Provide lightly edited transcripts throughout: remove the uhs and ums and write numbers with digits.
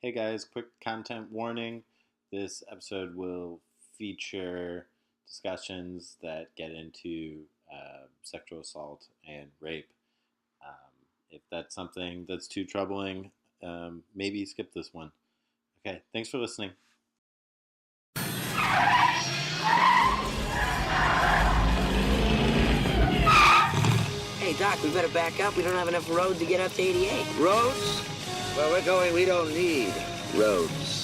Hey guys, quick content warning. This episode will feature discussions that get into sexual assault and rape. If that's something that's too troubling, maybe skip this one. Okay, thanks for listening. Hey, Doc, we better back up. We don't have enough road to get up to 88. Roads? Where we're going, we don't need roads.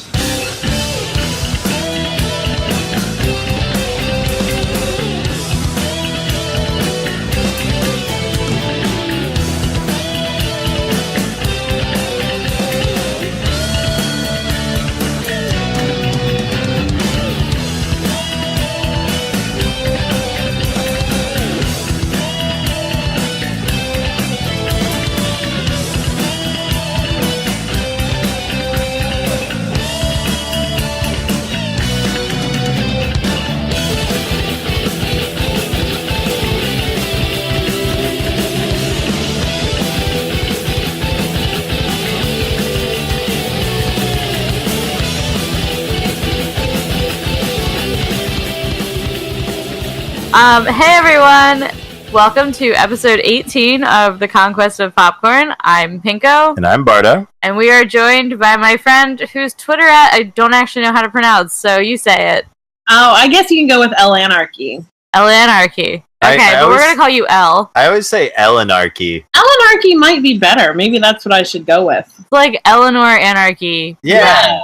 Hey everyone, welcome to episode 18 of the Conquest of Popcorn. I'm Pinko. And I'm Bardo. And we are joined by my friend whose Twitter I don't actually know how to pronounce, so you say it. Oh, I guess you can go with L-Anarchy. L-Anarchy. Okay, but we're going to call you L. I always say L-Anarchy. L-Anarchy might be better. Maybe that's what I should go with. It's like Eleanor Anarchy. Yeah.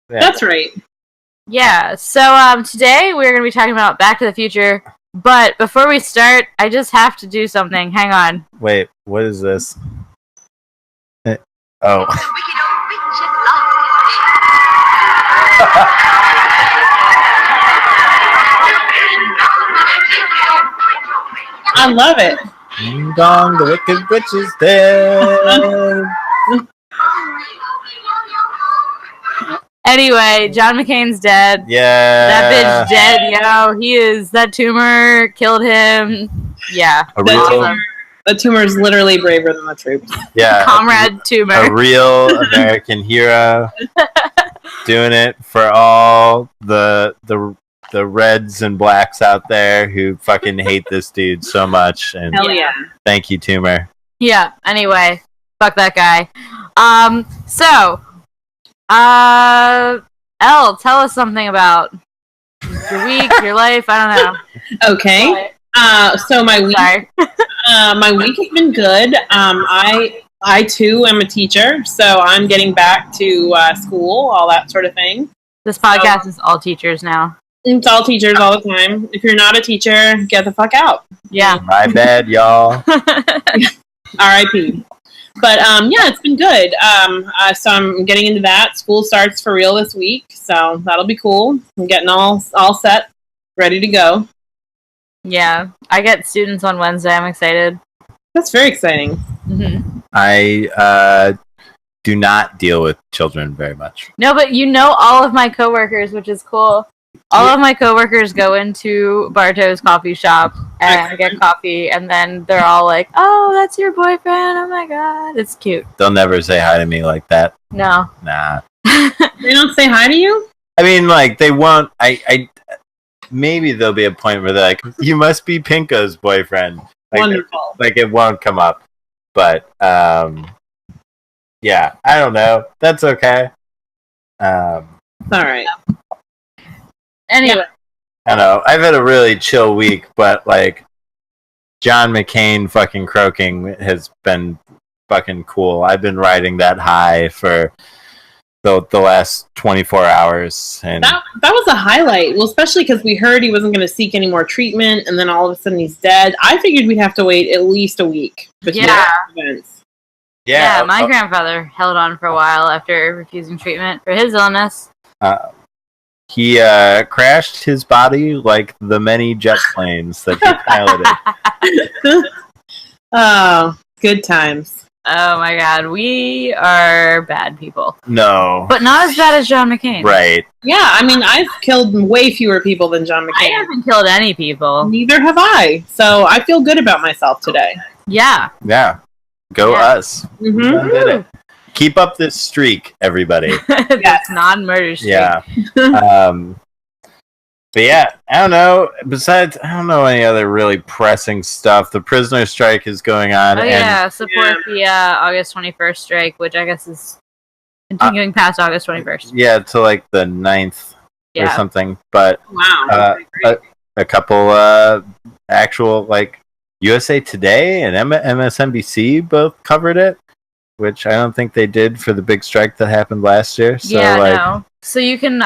That's right. Yeah, so today we're going to be talking about Back to the Future, but before we start, I just have to do something. Hang on. Wait, what is this? Oh. I love it. Ding dong, the wicked witch is dead. Anyway, John McCain's dead. Yeah. That bitch dead, yo. He is. That tumor killed him. Yeah. The tumor is literally braver than the troops. Yeah. Comrade tumor. A real American hero. Doing it for all the reds and blacks out there who fucking hate this dude so much. And Hell yeah. Thank you, tumor. Yeah. Anyway, fuck that guy. Elle, tell us something about your week, your life. I don't know. Okay. So my week. Sorry. My week has been good. I too am a teacher, so I'm getting back to school, all that sort of thing. This podcast is all teachers now. It's all teachers all the time. If you're not a teacher, get the fuck out. Yeah. My bad, y'all. R.I.P. But yeah, it's been good. So I'm getting into that. School starts for real this week, so that'll be cool. I'm getting all set, ready to go. Yeah, I get students on Wednesday. I'm excited. That's very exciting. Mm-hmm. I do not deal with children very much. No, but you know all of my coworkers, which is cool. All of my coworkers go into Barto's coffee shop and get coffee, and then they're all like, "Oh, that's your boyfriend! Oh my god, it's cute." They'll never say hi to me like that. No. Nah. They don't say hi to you? I mean, like, they won't. I maybe there'll be a point where they're like, "You must be Pinko's boyfriend." Like, Wonderful. Like, it won't come up. But yeah, I don't know. That's okay. All right. Anyway. I don't know. I've had a really chill week, but like John McCain fucking croaking has been fucking cool. I've been riding that high for the last 24 hours, and that was a highlight. Well, especially because we heard he wasn't going to seek any more treatment, and then all of a sudden he's dead. I figured we'd have to wait at least a week between events. Yeah, my grandfather held on for a while after refusing treatment for his illness. He crashed his body like the many jet planes that he piloted. Oh, good times. Oh my god, we are bad people. No. But not as bad as John McCain. Right. Yeah, I mean, I've killed way fewer people than John McCain. I haven't killed any people. Neither have I. So I feel good about myself today. Yeah. Yeah. Go us. Mm-hmm. Did it. Keep up this streak, everybody. That's non-murder streak. Yeah. But yeah, I don't know. Besides, I don't know any other really pressing stuff. The prisoner strike is going on. Oh yeah, support the August 21st strike, which I guess is continuing past August 21st. Yeah, to like the 9th or something. But Wow. a couple actual like USA Today and MSNBC both covered it, which I don't think they did for the big strike that happened last year. So, no. So you can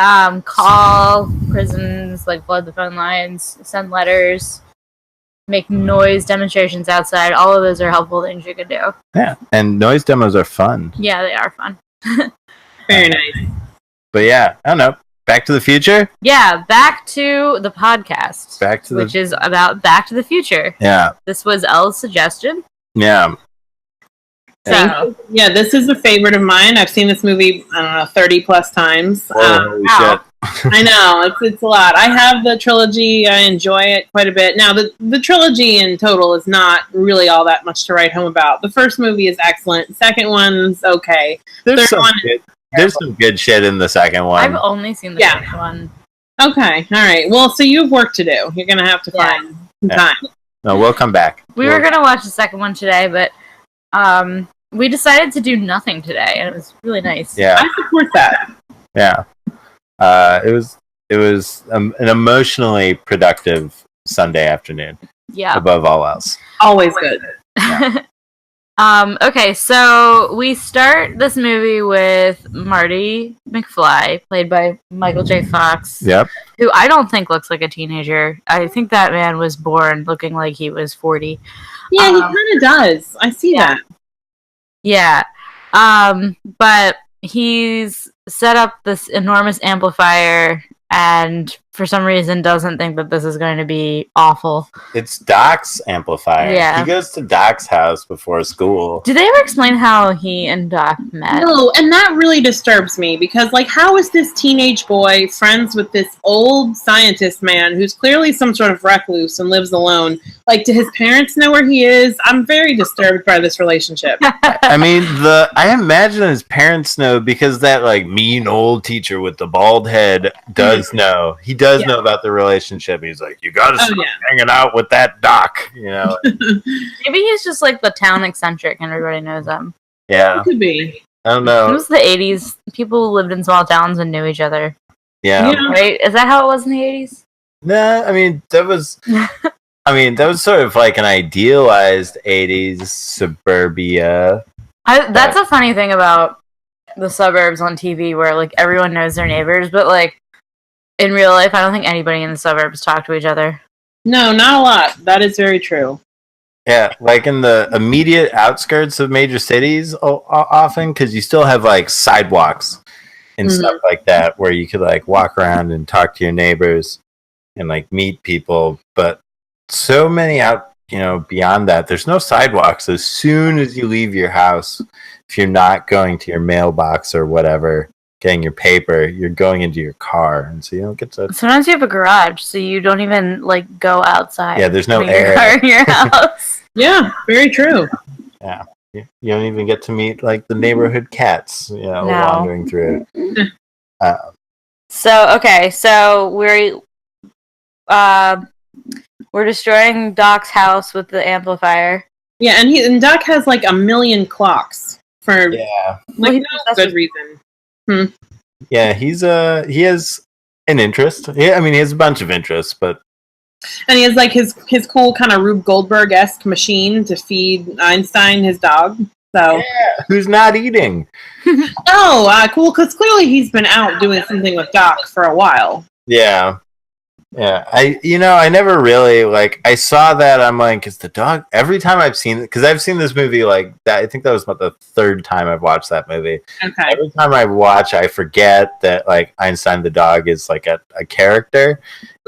call prisons, like flood the phone lines, send letters, make noise demonstrations outside. All of those are helpful things you can do. Yeah, and noise demos are fun. Yeah, they are fun. Very nice. But yeah, I don't know. Back to the Future? Yeah, back to the podcast. Which is about Back to the Future. Yeah. This was Elle's suggestion. Yeah. So, yeah, this is a favorite of mine. I've seen this movie, I don't know, 30 plus times. Holy shit. I know, it's a lot. I have the trilogy. I enjoy it quite a bit. Now, the trilogy in total is not really all that much to write home about. The first movie is excellent. The second one's okay. There's some good shit in the second one. I've only seen the first one. Okay, all right. Well, so you have work to do. You're going to have to find some time. No, we'll come back. We were going to watch the second one today, but we decided to do nothing today, and it was really nice. Yeah. I support that. Yeah. It was an emotionally productive Sunday afternoon. Yeah. Above all else. Always good. Yeah. Okay, so we start this movie with Marty McFly, played by Michael J. Fox. Yep. Who I don't think looks like a teenager. I think that man was born looking like he was 40. Yeah, he kind of does. I see that. Yeah. But he's set up this enormous amplifier and for some reason doesn't think that this is going to be awful. It's Doc's amplifier. Yeah. He goes to Doc's house before school. Do they ever explain how he and Doc met? No, and that really disturbs me because, like, how is this teenage boy friends with this old scientist man who's clearly some sort of recluse and lives alone? Like, do his parents know where he is? I'm very disturbed by this relationship. I mean, I imagine his parents know because that, like, mean old teacher with the bald head does know. He does know about the relationship. He's like, you gotta stop hanging out with that Doc, you know. Maybe he's just like the town eccentric and everybody knows him. Yeah. It could be. I don't know. It was the 80s. People lived in small towns and knew each other. Yeah. Right? Is that how it was in the 80s? Nah, I mean, that was sort of like an idealized 80s suburbia. That's a funny thing about the suburbs on TV where, like, everyone knows their neighbors, but, like, in real life, I don't think anybody in the suburbs talk to each other. No, not a lot. That is very true. Yeah, like in the immediate outskirts of major cities often, because you still have, like, sidewalks and stuff like that where you could, like, walk around and talk to your neighbors and, like, meet people. But so many out, beyond that, there's no sidewalks. As soon as you leave your house, if you're not going to your mailbox or whatever, getting your paper, you're going into your car, and so you don't get to. Sometimes you have a garage, so you don't even like go outside. Yeah, there's no air air in your house. Yeah, very true. Yeah, you don't even get to meet like the neighborhood cats, wandering through it. So we're destroying Doc's house with the amplifier. Yeah, and Doc has like a million clocks for no good reason. Yeah, he has an interest. Yeah, I mean, he has a bunch of interests, but and he has like his cool kind of Rube Goldberg-esque machine to feed Einstein his dog. So who's not eating? Cool, because clearly he's been out doing something with Doc for a while. Yeah. I never really, like, I saw that, I'm like, is the dog, every time I've seen it, because I've seen this movie, like, that, I think that was about the third time I've watched that movie. Okay. Every time I watch, I forget that, like, Einstein the dog is, like, a character,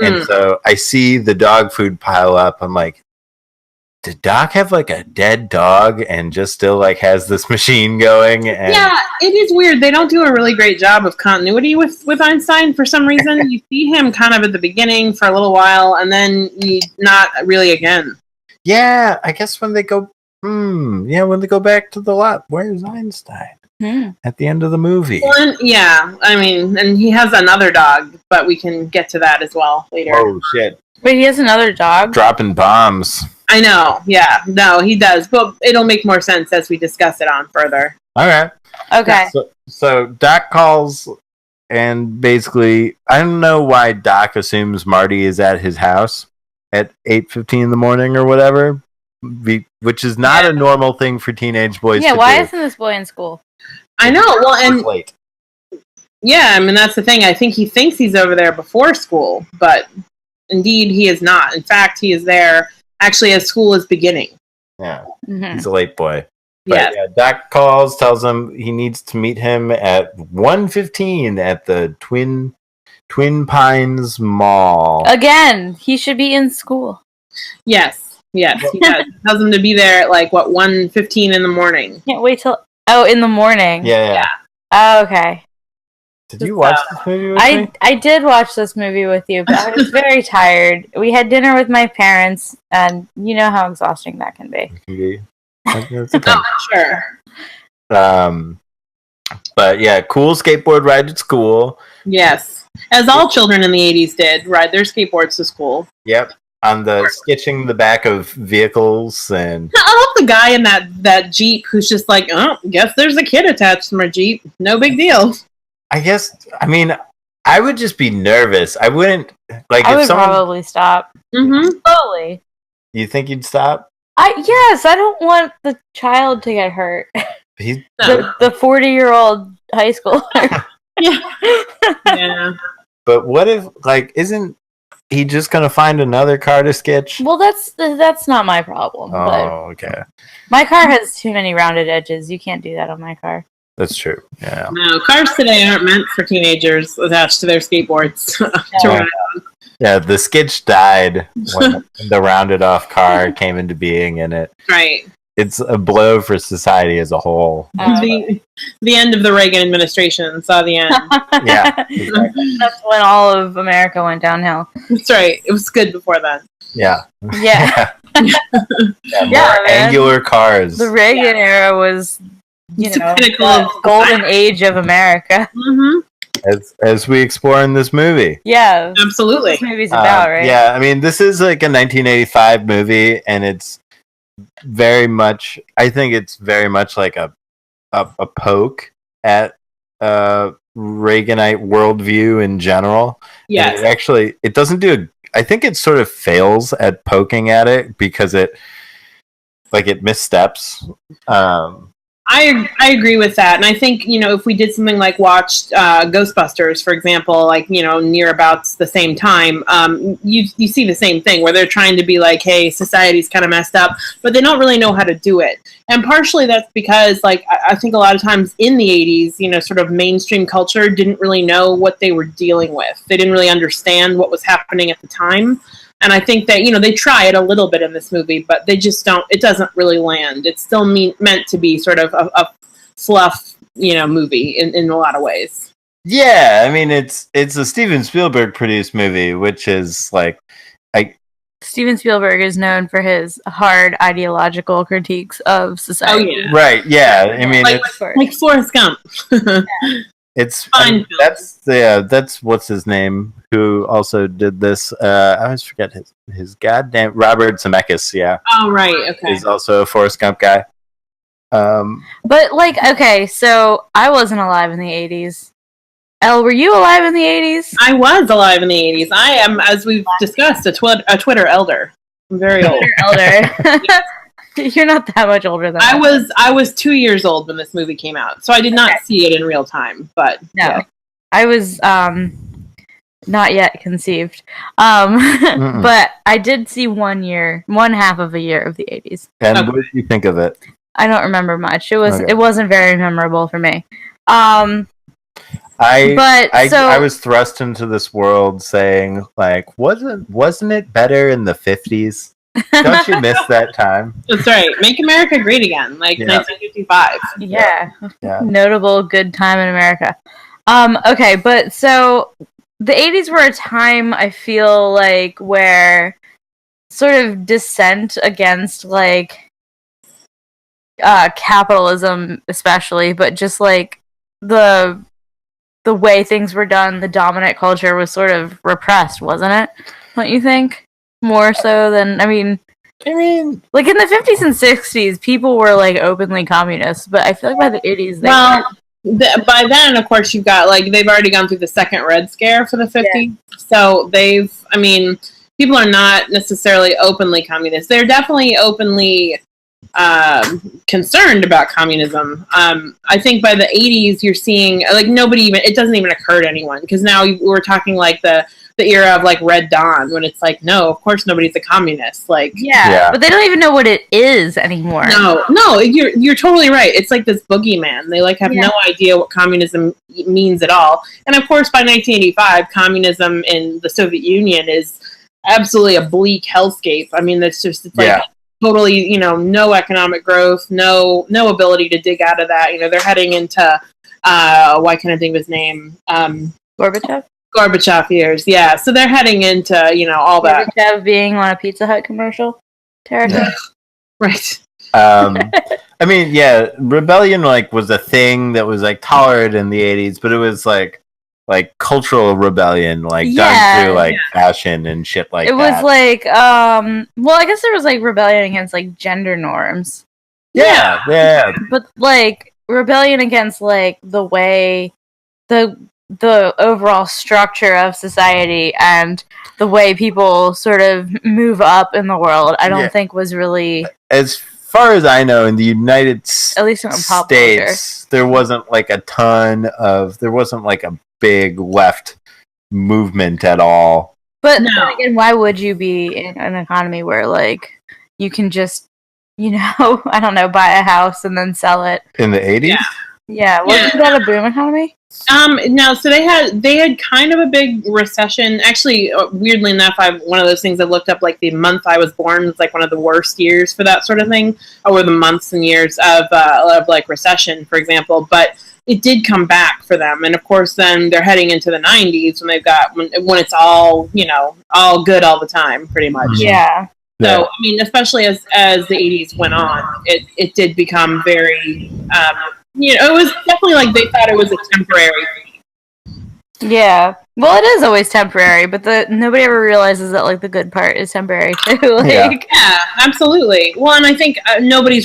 and so I see the dog food pile up, I'm like, did Doc have, like, a dead dog and just still, like, has this machine going? And yeah, it is weird. They don't do a really great job of continuity with Einstein for some reason. You see him kind of at the beginning for a little while, and then not really again. Yeah, I guess when they go, when they go back to the lot, where's Einstein? at the end of the movie. Well, yeah, I mean, and he has another dog, but we can get to that as well later. Oh, shit. Wait, he has another dog? Dropping bombs. I know, yeah. No, he does, but it'll make more sense as we discuss it on further. All right. Okay. So Doc calls, and basically, I don't know why Doc assumes Marty is at his house at 8:15 in the morning or whatever, which is not a normal thing for teenage boys to do. Yeah, why isn't this boy in school? I know, well, and late. yeah, I mean, that's the thing. I think he thinks he's over there before school, but indeed he is not. In fact, he is there actually as school is beginning. Yeah, Mm-hmm. he's a late boy. Yes. But yeah, Doc calls, tells him he needs to meet him at 1:15 at the Twin Pines Mall. Again, he should be in school. Yes, he does. Tells him to be there at like, 1:15 in the morning. Can't wait till... Oh, in the morning. Yeah. Oh, okay. Did you watch this movie with me? I did watch this movie with you, but I was very tired. We had dinner with my parents, and you know how exhausting that can be. That's okay. Oh, sure. But yeah, cool skateboard ride at school. Yes. As all children in the 80s did, ride their skateboards to school. Yep. On the sketching the back of vehicles and I love the guy in that Jeep who's just like, oh, guess there's a kid attached to my Jeep. No big deal. I mean, I would just be nervous. I wouldn't like I if would someone probably stop. Mm-hmm. Slowly. You think you'd stop? Yes, I don't want the child to get hurt. He's No. The 40-year-old high schooler. Yeah. But what if isn't he just gonna find another car to sketch? Well, that's not my problem. But Oh, okay. my car has too many rounded edges. You can't do that on my car. That's true. Yeah. No, cars today aren't meant for teenagers attached to their skateboards. Yeah. Yeah, the sketch died when the rounded off car came into being, and Right. it's a blow for society as a whole. The end of the Reagan administration saw the end. Yeah, exactly. That's when all of America went downhill. That's right. It was good before then. Yeah. Yeah. More man. angular cars. The Reagan era was, It's the pinnacle of golden age of America. Mm-hmm. As we explore in this movie. Yeah. Absolutely. This movie's about, right? Yeah, I mean, this is like a 1985 movie, and it's very much, I think it's very much like a poke at Reaganite worldview in general. Yes. And it doesn't do, I think it sort of fails at poking at it because it missteps. I agree with that, and I think if we did something like watched Ghostbusters, for example, near about the same time, you see the same thing where they're trying to be like, hey, society's kind of messed up, but they don't really know how to do it, and partially that's because I think a lot of times in the 80s, sort of mainstream culture didn't really know what they were dealing with. They didn't really understand what was happening at the time. And I think that, they try it a little bit in this movie, but they just don't, it doesn't really land. It's still meant to be sort of a fluff, movie in a lot of ways. Yeah, I mean, it's a Steven Spielberg produced movie, which is Steven Spielberg is known for his hard ideological critiques of society. Oh, yeah. Right, yeah. I mean, like Forrest Gump. it's Fine. that's what's his name, who also did this. I always forget his goddamn Robert Zemeckis. Yeah. Oh right, okay. He's also a Forrest Gump guy. But okay, so I wasn't alive in the 80s. Elle, were you alive in the 80s? I was alive in the 80s. I am, as we've discussed, a Twitter elder. I'm very old. Elder. You're not that much older than I was 2 years old when this movie came out, so I did not see it in real time. But no, yeah. I was not yet conceived. But I did see one half of a year of the 80s. And what did you think of it? I don't remember much. It wasn't very memorable for me. I was thrust into this world saying, wasn't it better in the 50s? Don't you miss that time? That's right. Make America great again, 1955. Yeah. Yeah. Notable good time in America. Okay, but so the 80s were a time, I feel like, where sort of dissent against capitalism especially, but just like the way things were done, the dominant culture was sort of repressed, wasn't it? Don't you think? More so than, I mean, like in the 50s and 60s, people were like openly communists, but I feel like by the 80s, they by then, of course, you've got like they've already gone through the second Red Scare for the 50s, yeah. So people are not necessarily openly communist. They're definitely openly concerned about communism. I think by the 80s, you're seeing like it doesn't even occur to anyone, because now we're talking like the era of like Red Dawn, when it's like, no, of course nobody's a communist. Like, yeah, but they don't even know what it is anymore. No, you're totally right. It's like this boogeyman. They like have no idea what communism means at all. And of course, by 1985, communism in the Soviet Union is absolutely a bleak hellscape. I mean, it's like totally, no economic growth, no ability to dig out of that. They're heading into why can't I think of his name? Gorbachev years, yeah. So they're heading into, all that. Gorbachev being on a Pizza Hut commercial territory. Right. I mean, yeah, rebellion was a thing that was tolerant in the 80s, but it was like cultural rebellion, done through fashion and shit like that. It was like, well, I guess there was rebellion against gender norms. Yeah. But rebellion against the way the overall structure of society and the way people sort of move up in the world, I don't think was really... As far as I know, in the United at least in pop States, there wasn't there wasn't a big left movement at all. But then again, why would you be in an economy where you can just, I don't know, buy a house and then sell it? In the 80s? Yeah, wasn't that a boom economy? No, so they had kind of a big recession. Actually, weirdly enough, one of those things I looked up, the month I was born was one of the worst years for that sort of thing, or the months and years of recession, for example. But it did come back for them, and of course, then they're heading into the 90s when it's all all good all the time, pretty much. Yeah. So I mean, especially as the 80s went on, it did become very. It was definitely they thought it was a temporary thing. Yeah. Well, it is always temporary, but nobody ever realizes that the good part is temporary too. Yeah, absolutely. Well, and I think nobody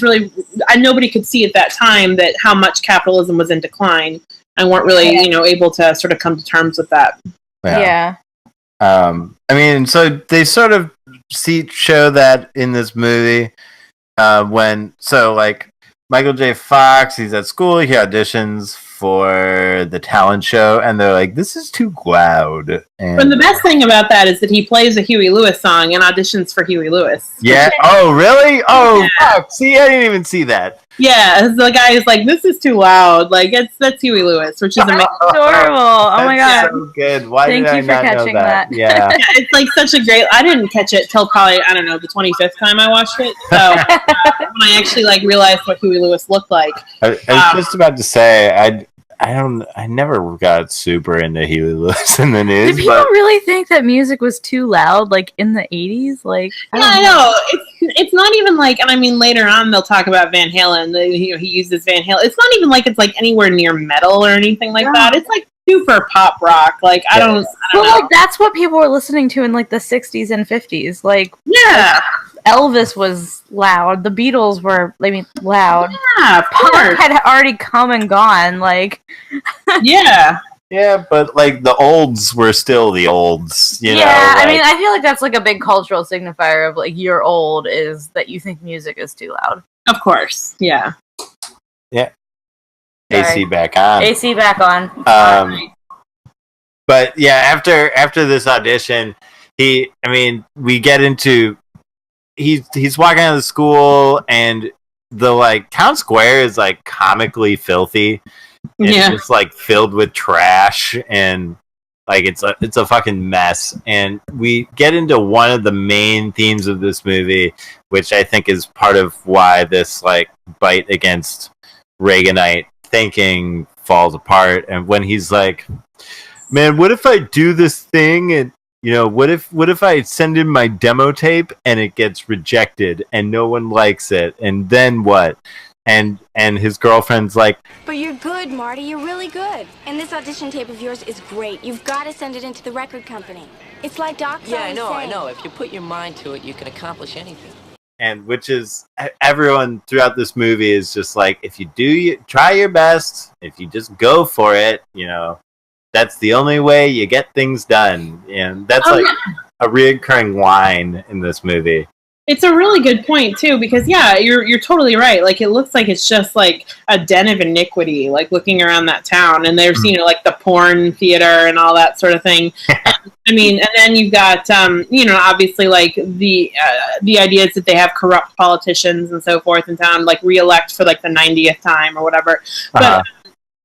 could see at that time that how much capitalism was in decline, and weren't really able to sort of come to terms with that. Yeah. I mean, so they sort of show that in this movie Michael J. Fox, he's at school, he auditions for the talent show, and they're like, this is too loud. And the best thing about that is that he plays a Huey Lewis song and auditions for Huey Lewis. Yeah? Oh, really? Oh, fuck. See, I didn't even see that. Yeah, the guy is like, this is too loud. That's Huey Lewis, which is amazing. Adorable. Oh my god. So good. Why Thank did I you for not know catching that? that. Yeah. It's such a great... I didn't catch it till probably, I don't know, the 25th time I watched it. So when I actually realized what Huey Lewis looked like. I was just about to say, I never got super into Huey Lewis in the news. Did people really think that music was too loud, in the 80s? I know. It's not even and I mean, later on they'll talk about Van Halen. He uses Van Halen. It's not even it's anywhere near metal or anything like that. It's super pop rock. I don't know. That's what people were listening to in the 60s and 50s. Yeah. Elvis was loud. The Beatles were, loud. Yeah, of course. Punk had already come and gone. Yeah. Yeah, but the olds were still the olds. I mean, I feel like that's a big cultural signifier of you're old is that you think music is too loud. Of course. Yeah. Yeah. Sorry. AC back on. AC back on. But yeah, after this audition, we get into he's walking out of the school, and the town square is comically filthy. It's just filled with trash, and it's a fucking mess. And we get into one of the main themes of this movie, which I think is part of why this bite against Reaganite thinking falls apart. And when he's like, man, what if I do this thing and what if I send in my demo tape and it gets rejected and no one likes it, and then what? and his girlfriend's like, But you're good, Marty. You're really good. And this audition tape of yours is great. You've got to send it into the record company. It's like Doc's Yeah, I always know, I saying. know. If you put your mind to it, you can accomplish anything. and which is everyone throughout this movie is just like, if you try your best, if you just go for it, that's the only way you get things done. And that's a reoccurring line in this movie. It's a really good point too, because you're totally right. Like, it looks like it's just like a den of iniquity, like looking around that town, and there's like the porn theater and all that sort of thing. And then you've got obviously like the ideas that they have corrupt politicians and so forth in town, like reelect for like the 90th time or whatever.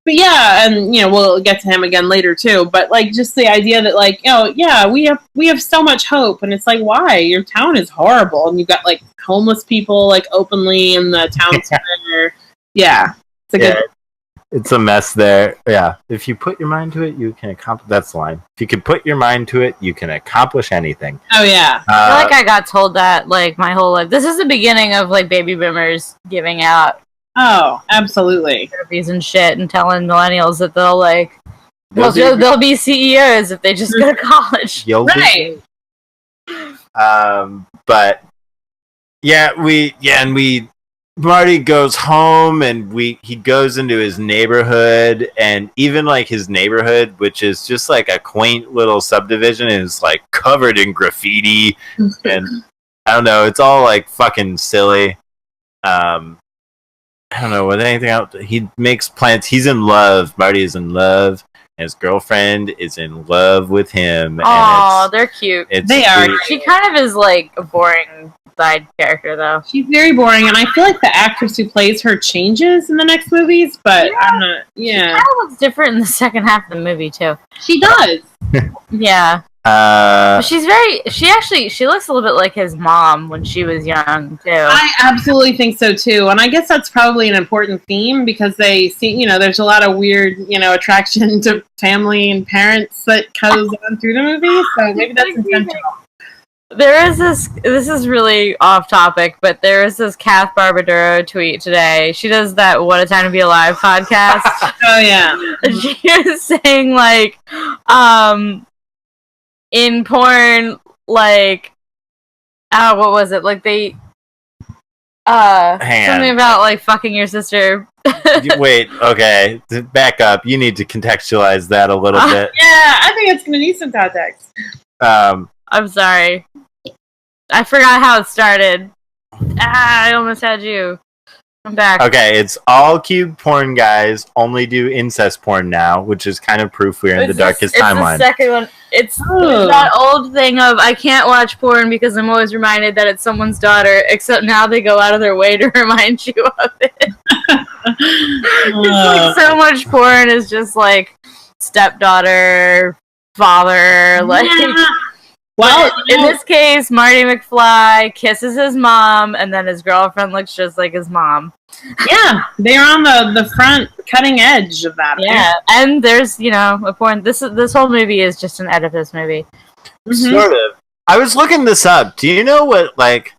But yeah, and we'll get to him again later too. But like, just the idea that like, we have so much hope, and it's like, why? Your town is horrible, and you've got like homeless people like openly in the town center. Yeah, it's a mess there. Yeah, if you put your mind to it, you can accomplish. That's the line. If you can put your mind to it, you can accomplish anything. Oh yeah. I feel like I got told that like my whole life. This is the beginning of like baby boomers giving out. Oh, absolutely. Therapies and shit, and telling millennials that they'll be CEOs if they just go to college. Right. But Marty goes home, and he goes into his neighborhood, and even like his neighborhood, which is just like a quaint little subdivision, is like covered in graffiti, and I don't know, it's all like fucking silly. I don't know what anything else. He makes plans. He's in love. Marty is in love. And his girlfriend is in love with him. Oh, they're cute. They are. She kind of is like a boring side character, though. She's very boring, and I feel like the actress who plays her changes in the next movies, but I'm not. Yeah, she kind of looks different in the second half of the movie too. She does. Yeah. But she looks a little bit like his mom when she was young too. I absolutely think so too, and I guess that's probably an important theme, because they see, there's a lot of weird, attraction to family and parents that goes on through the movie, so maybe that's intentional. There is this is really off topic, but there is this Kath Barbaduro tweet today. She does that What a Time to Be Alive podcast. Oh yeah. And she was saying like, in porn, like, what was it? Like they, something about like fucking your sister. Wait, okay, back up. You need to contextualize that a little bit. Yeah, I think it's gonna need some context. I'm sorry, I forgot how it started. I almost had you. I'm back. Okay, it's all cute porn guys only do incest porn now, which is kind of proof we're in the darkest timeline. It's the second one. It's that old thing of I can't watch porn because I'm always reminded that it's someone's daughter, except now they go out of their way to remind you of it. It's like so much porn is just like stepdaughter, father, like... Yeah. Well, in this case, Marty McFly kisses his mom, and then his girlfriend looks just like his mom. Yeah, they're on the front cutting edge of that. Yeah, and there's a porn. This whole movie is just an Oedipus movie. Mm-hmm. Sort of. I was looking this up. Do you know what like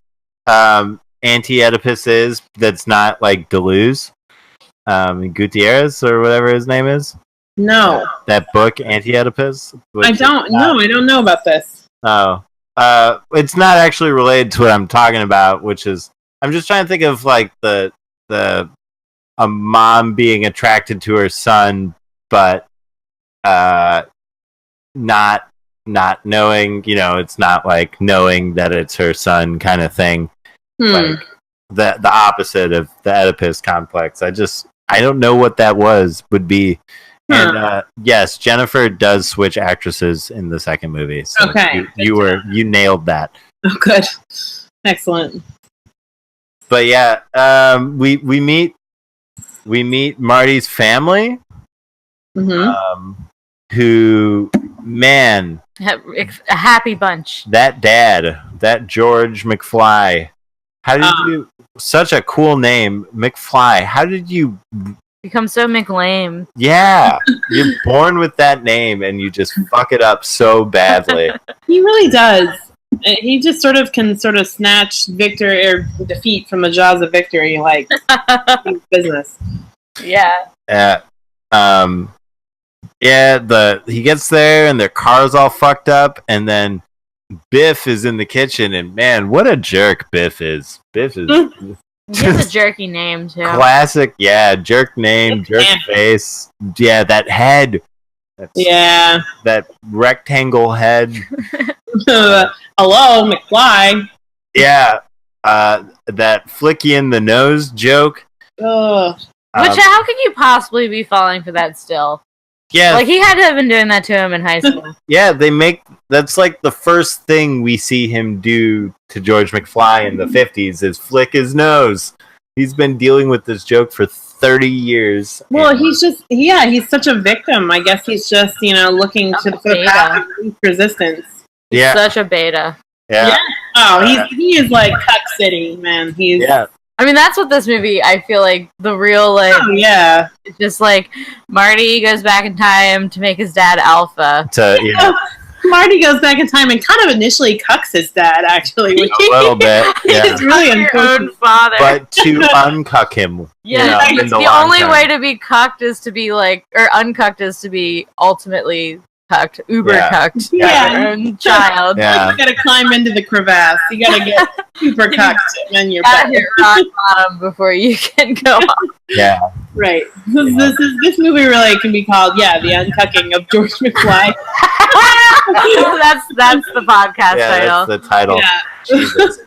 anti-Oedipus is? That's not like Deleuze, Gutierrez or whatever his name is. No, that book Anti-Oedipus. I don't know about this. Oh, it's not actually related to what I'm talking about, which is I'm just trying to think of like a mom being attracted to her son, but not knowing, it's not like knowing that it's her son kind of thing. Like the opposite of the Oedipus complex. I don't know what that would be. And yes, Jennifer does switch actresses in the second movie. So okay, you nailed that. Oh, good, excellent. But yeah, we meet Marty's family, who, man, a happy bunch. That dad, that George McFly. How did you? Such a cool name, McFly. How did you? Become so McLame. Yeah, you're born with that name and you just fuck it up so badly. He really does. He just sort of can sort of snatch victory or defeat from the jaws of victory, like business. Yeah. He gets there and their car's all fucked up, and then Biff is in the kitchen, and man, what a jerk Biff is. Biff is He has a jerky name too. classic, jerk name, jerk face. Yeah, that head. That rectangle head. Hello, McFly. Yeah. That flicky in the nose joke. Ugh. Which, how can you possibly be falling for that still? Yeah. Like, he had to have been doing that to him in high school. Yeah, that's like the first thing we see him do to George McFly in the 50s is flick his nose. He's been dealing with this joke for 30 years. Well, he's such a victim. I guess he's just, looking to the path of least resistance. He's such a beta. Yeah. Oh, he is like Cuck City, man. I mean, that's what this movie, I feel like, the real, like... Oh, yeah. It's just like, Marty goes back in time to make his dad alpha. Marty goes back in time and kind of initially cucks his dad, actually. A little bit, yeah. It's really your own father. But to uncuck him. Yeah, the only way to be cucked is to be, like... Or uncucked is to be ultimately... cucked, cucked, child. Yeah. You gotta climb into the crevasse. You gotta get super cucked, and then you're back. Hit rock bottom before you can go on. Yeah. Right. This movie really can be called, the Uncucking of George McFly. that's the podcast title. That's the title. Yeah. Jesus.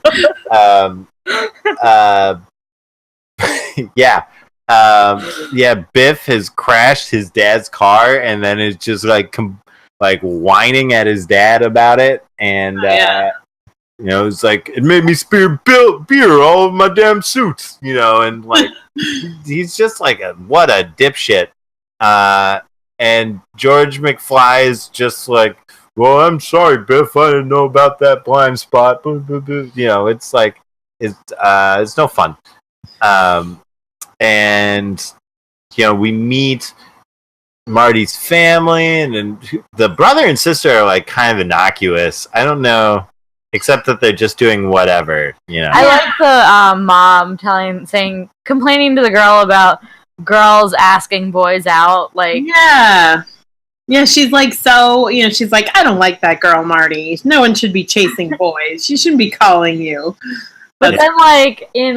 Biff has crashed his dad's car and then is just like whining at his dad about it, and it's like, it made me spill beer all over my damn suits, and like he's just like what a dipshit. And George McFly is just like, well, I'm sorry, Biff, I didn't know about that blind spot. It's like it's no fun. And we meet Marty's family, and the brother and sister are like kind of innocuous. I don't know, except that they're just doing whatever. I like the mom complaining to the girl about girls asking boys out. Like, she's like, she's like, I don't like that girl, Marty. No one should be chasing boys. She shouldn't be calling you. But then, like, in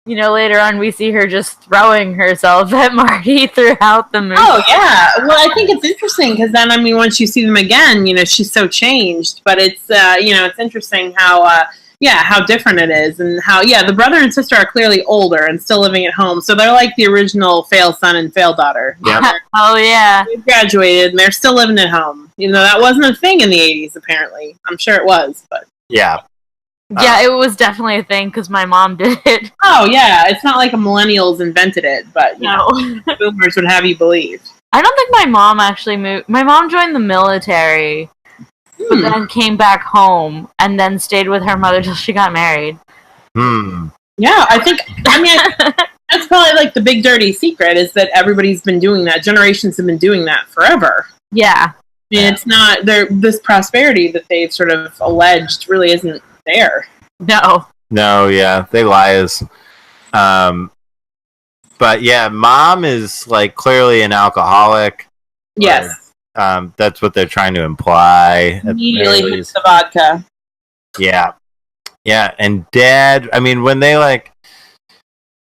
later on, we see her just throwing herself at Marty throughout the movie. Oh, yeah. Well, I think it's interesting because then, once you see them again, she's so changed. But it's, it's interesting how different it is, and how, the brother and sister are clearly older and still living at home. So they're like the original fail son and fail daughter. Yeah. Oh, yeah. They graduated and they're still living at home. That wasn't a thing in the 80s, apparently. I'm sure it was, but. Yeah. Yeah, it was definitely a thing because my mom did it. Oh, yeah. It's not like millennials invented it, but, boomers would have you believe. I don't think my mom actually moved. My mom joined the military, but then came back home and then stayed with her mother till she got married. Yeah, I think, that's probably like the big dirty secret is that everybody's been doing that. Generations have been doing that forever. Yeah. It's not, this prosperity that they've sort of alleged really isn't there. No, they lies. But yeah, mom is like clearly an alcoholic. Yes. That's what they're trying to imply. Immediately hits the vodka. Yeah, and dad. When they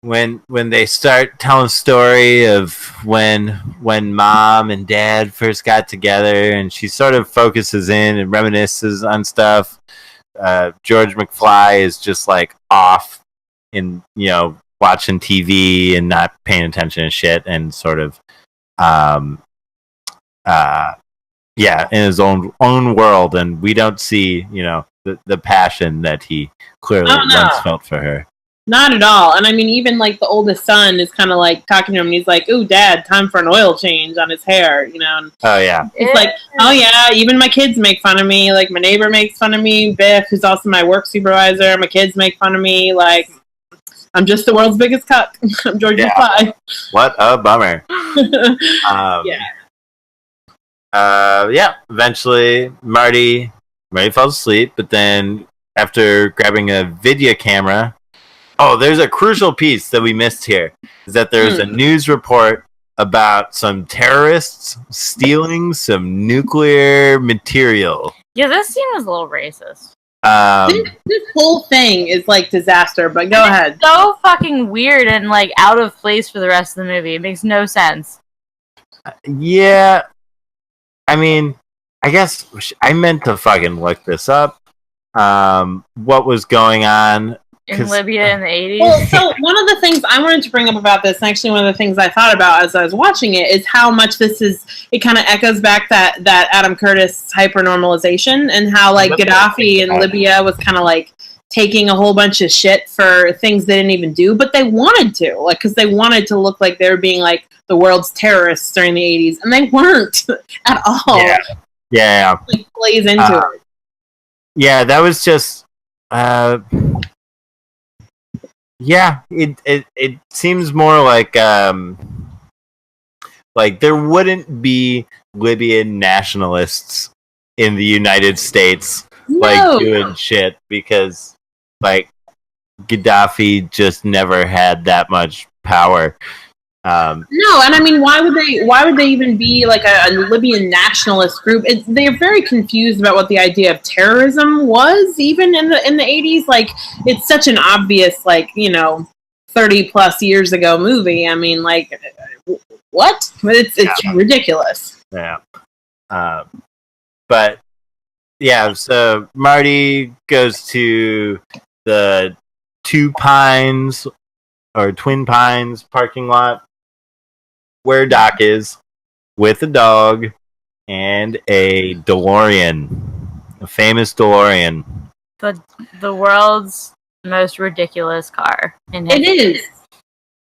when they start telling story of when mom and dad first got together, and she sort of focuses in and reminisces on stuff. George McFly is just like off in watching TV and not paying attention to shit, and sort of in his own world, and we don't see the passion that he clearly once felt for her. Not at all. And even like the oldest son is kind of like talking to him, and he's like, "Ooh, Dad, time for an oil change on his hair," And oh yeah, he's like, "Oh yeah, even my kids make fun of me. Like my neighbor makes fun of me. Biff, who's also my work supervisor, my kids make fun of me. Like I'm just the world's biggest cuck. I'm George McFly." What a bummer. Eventually, Marty Marty falls asleep, but then after grabbing a video camera, there's a crucial piece that we missed here. Is that there's a news report about some terrorists stealing some nuclear material. Yeah, this scene was a little racist. This whole thing is like disaster, but go ahead. So fucking weird and like out of place for the rest of the movie. It makes no sense. Yeah. I mean, I guess I meant to fucking look this up. What was going on in Libya in the 80s. Well, so one of the things I wanted to bring up about this, and actually one of the things I thought about as I was watching it, is how much it kind of echoes back that Adam Curtis hyper-normalization, and how like Gaddafi in Libya was kind of like taking a whole bunch of shit for things they didn't even do, but they wanted to, like, because they wanted to look like they were being like the world's terrorists during the 80s, and they weren't at all. Yeah. It like, plays into it. Yeah, that was just... yeah, it seems more like there wouldn't be Libyan nationalists in the United States doing shit because like Gaddafi just never had that much power. No, and I mean, why would they even be like a Libyan nationalist group? They're very confused about what the idea of terrorism was, even in the 80s. Like, it's such an obvious, 30 plus years ago movie. I mean, like, what? It's ridiculous. Yeah. But yeah, so Marty goes to the Twin Pines parking lot, where Doc is, with a dog and a DeLorean, a famous DeLorean. The world's most ridiculous car. It is.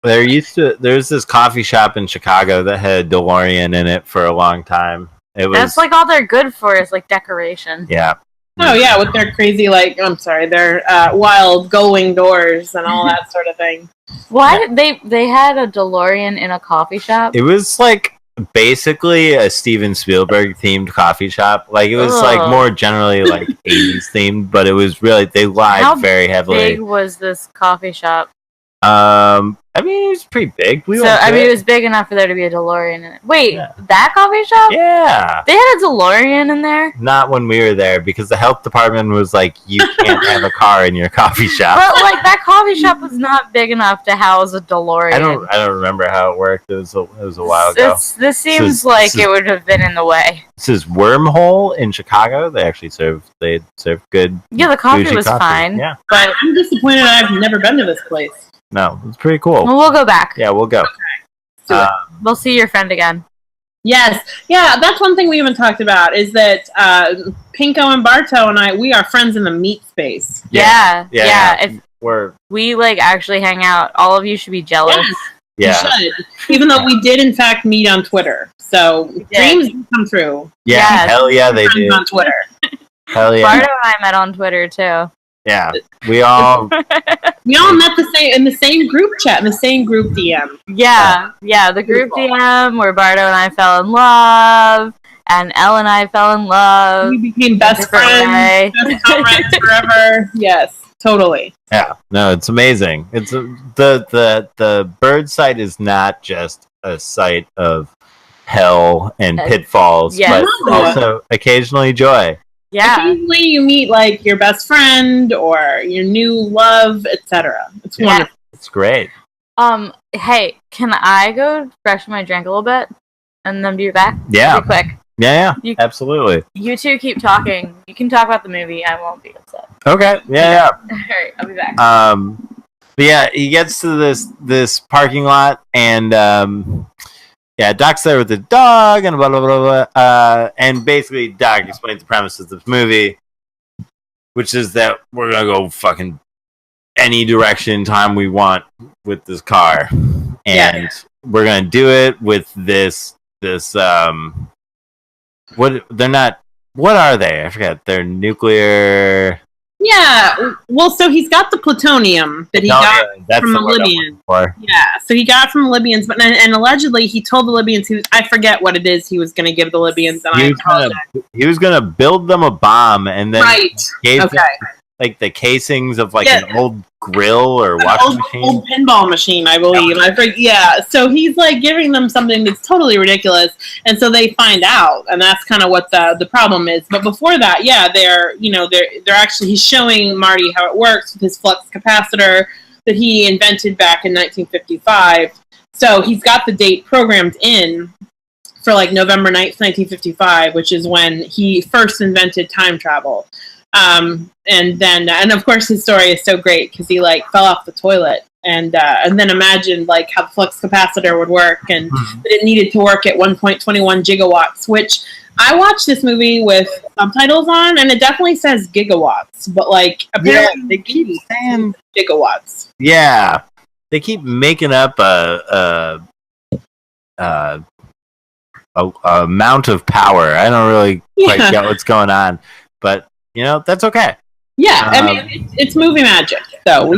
There's this coffee shop in Chicago that had a DeLorean in it for a long time. That's like all they're good for is like decoration. Yeah. Oh yeah, with their crazy their wild going doors and all that sort of thing. Why did they had a DeLorean in a coffee shop? It was like basically a Steven Spielberg themed coffee shop. Like it was like more generally like 80s themed, but it was really they lied very heavily. How big was this coffee shop? I mean, it was pretty big. It was big enough for there to be a DeLorean in it. Wait, that coffee shop? Yeah. They had a DeLorean in there? Not when we were there, because the health department was like, you can't have a car in your coffee shop. But, like, that coffee shop was not big enough to house a DeLorean. I don't remember how it worked. It was a while ago. This seems like it would have been in the way. This is Wormhole in Chicago. They actually serve good. Yeah, the coffee was fine. Yeah. But I'm disappointed I've never been to this place. No, it's pretty cool. Well, we'll go back. Yeah, we'll go. Okay. We'll see your friend again. Yes. Yeah, that's one thing we haven't talked about, is that Pinko and Barto and we are friends in the meat space. Yeah. If we, like, actually hang out, all of you should be jealous. Yeah. You should. Even though we did, in fact, meet on Twitter. So, dreams come true. Yeah, yes. Hell yeah, they did. On Twitter. Hell yeah. Barto and I met on Twitter, too. Yeah, we all met in the same group chat, in the same group DM. Yeah, the group DM where Barto and I fell in love, and Elle and I fell in love. We became best friends, best comrades forever. Yes, totally. Yeah, no, it's amazing. It's the bird site is not just a site of hell and pitfalls, but also occasionally joy. Yeah. Occasionally you meet like your best friend or your new love, etc. It's wonderful. It's great. Hey, can I go freshen my drink a little bit and then be back? Yeah. Really quick. Yeah, absolutely. You two keep talking. You can talk about the movie. I won't be upset. Okay. Yeah. Alright, I'll be back. But yeah, he gets to this parking lot and Doc's there with the dog and blah, blah, blah, blah. And basically, Doc explains the premise of this movie, which is that we're going to go fucking any direction time we want with this car. And we're going to do it with this, what are they? I forgot. They're nuclear... Yeah, well, so he's got the plutonium that he got from the Libyans. Yeah, so he got it from the Libyans, but and allegedly he told the Libyans I forget what it is he was going to give the Libyans, and he was gonna build them a bomb, and then gave them, like the casings of an old grill or washing machine, old pinball machine, I believe. So he's like giving them something that's totally ridiculous, and so they find out, and that's kind of what the problem is. But before that, they're actually he's showing Marty how it works with his flux capacitor that he invented back in 1955. So he's got the date programmed in for November 9th, 1955, which is when he first invented time travel. And of course his story is so great because he fell off the toilet and then imagined how the flux capacitor would work, and that it needed to work at 1.21 gigawatts, which I watched this movie with subtitles on, and it definitely says gigawatts, but apparently they keep saying gigawatts. Yeah, they keep making up a amount of power. I don't really quite get what's going on, but that's okay. Yeah, I mean, it's movie magic. So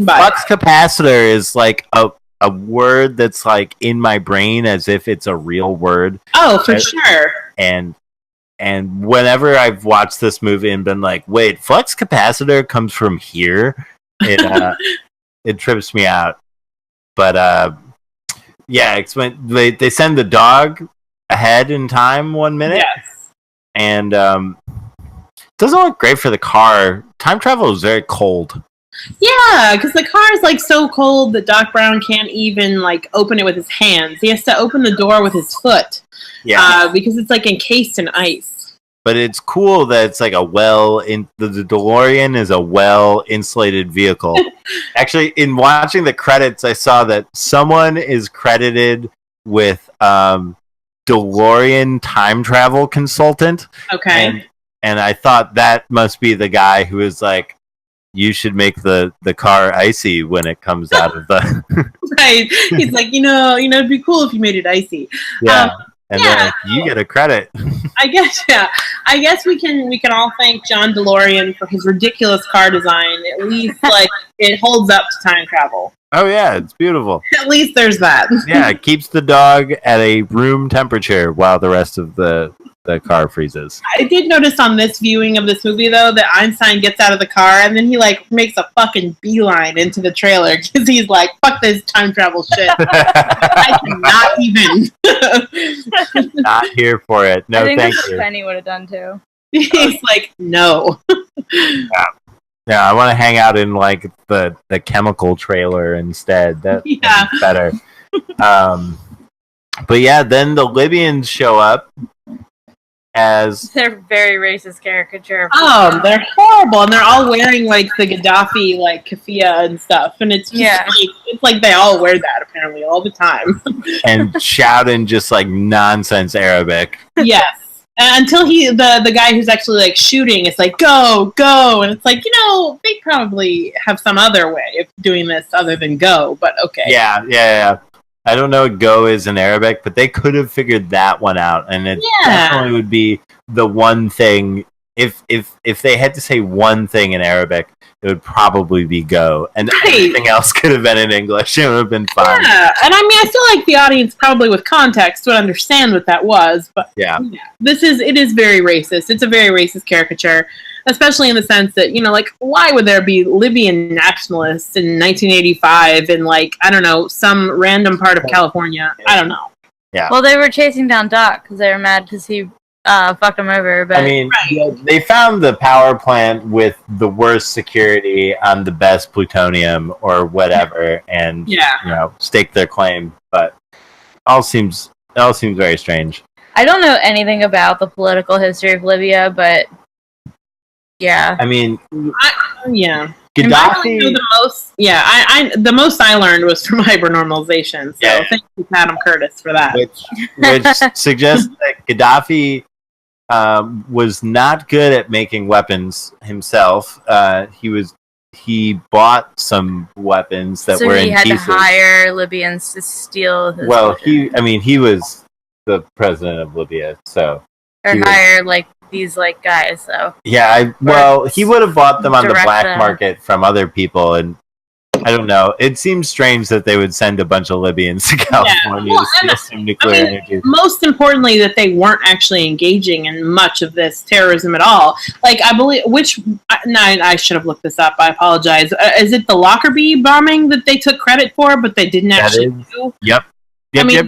flux capacitor is a word that's in my brain as if it's a real word. Oh, for sure. And whenever I've watched this movie and been like, wait, flux capacitor comes from here, it trips me out. But it's when they send the dog ahead in time 1 minute. Yes. And doesn't look great for the car. Time travel is very cold. Yeah, because the car is so cold that Doc Brown can't even open it with his hands. He has to open the door with his foot. Yeah, because it's encased in ice. But it's cool that it's the DeLorean is a well insulated vehicle. Actually, in watching the credits, I saw that someone is credited with DeLorean time travel consultant. Okay. And I thought that must be the guy who is you should make the car icy when it comes out of the... Right. He's it'd be cool if you made it icy. Yeah. Then you get a credit. I guess we can all thank John DeLorean for his ridiculous car design. At least, it holds up to time travel. Oh, yeah, it's beautiful. At least there's that. Yeah, it keeps the dog at a room temperature while the rest of the car freezes. I did notice on this viewing of this movie, though, that Einstein gets out of the car and then he makes a fucking beeline into the trailer because he's like, fuck this time travel shit. I cannot even. Not here for it. No, thank you. I think Penny would have done too. He's like, no. Yeah, I want to hang out in the chemical trailer instead. That'd be better. But yeah, then the Libyans show up as they're very racist caricature. Oh, they're horrible, and they're all wearing the Gaddafi keffiyeh and stuff, and it's just it's they all wear that apparently all the time, and shouting just nonsense Arabic. Yes. Until the guy who's actually shooting is go, and it's they probably have some other way of doing this other than go, but okay. Yeah. I don't know what go is in Arabic, but they could have figured that one out, and it definitely would be the one thing. If they had to say one thing in Arabic, it would probably be go, and everything else could have been in English. It would have been fine. Yeah, and I feel the audience probably with context would understand what that was, but it is very racist. It's a very racist caricature, especially in the sense that why would there be Libyan nationalists in 1985 in I don't know, some random part of California? I don't know. Yeah. Well, they were chasing down Doc because they were mad because he fucked them over. But they found the power plant with the worst security on the best plutonium or whatever, and stake their claim. But it all seems very strange. I don't know anything about the political history of Libya, but yeah. Gaddafi. The most I learned was from hypernormalization. So thank you, Adam Curtis, for that. Which suggests that Gaddafi was not good at making weapons himself. He bought some weapons that were in pieces. So he had to hire Libyans to steal his he was the president of Libya, so... Or hire, these like guys. So Yeah, he would have bought them on the Direct black them. market from other people, and I don't know. It seems strange that they would send a bunch of Libyans to California to steal some nuclear energy. Most importantly, that they weren't actually engaging in much of this terrorism at all. Like, I believe, I should have looked this up. I apologize. Is it the Lockerbie bombing that they took credit for, but they didn't actually do? Yep. Yep.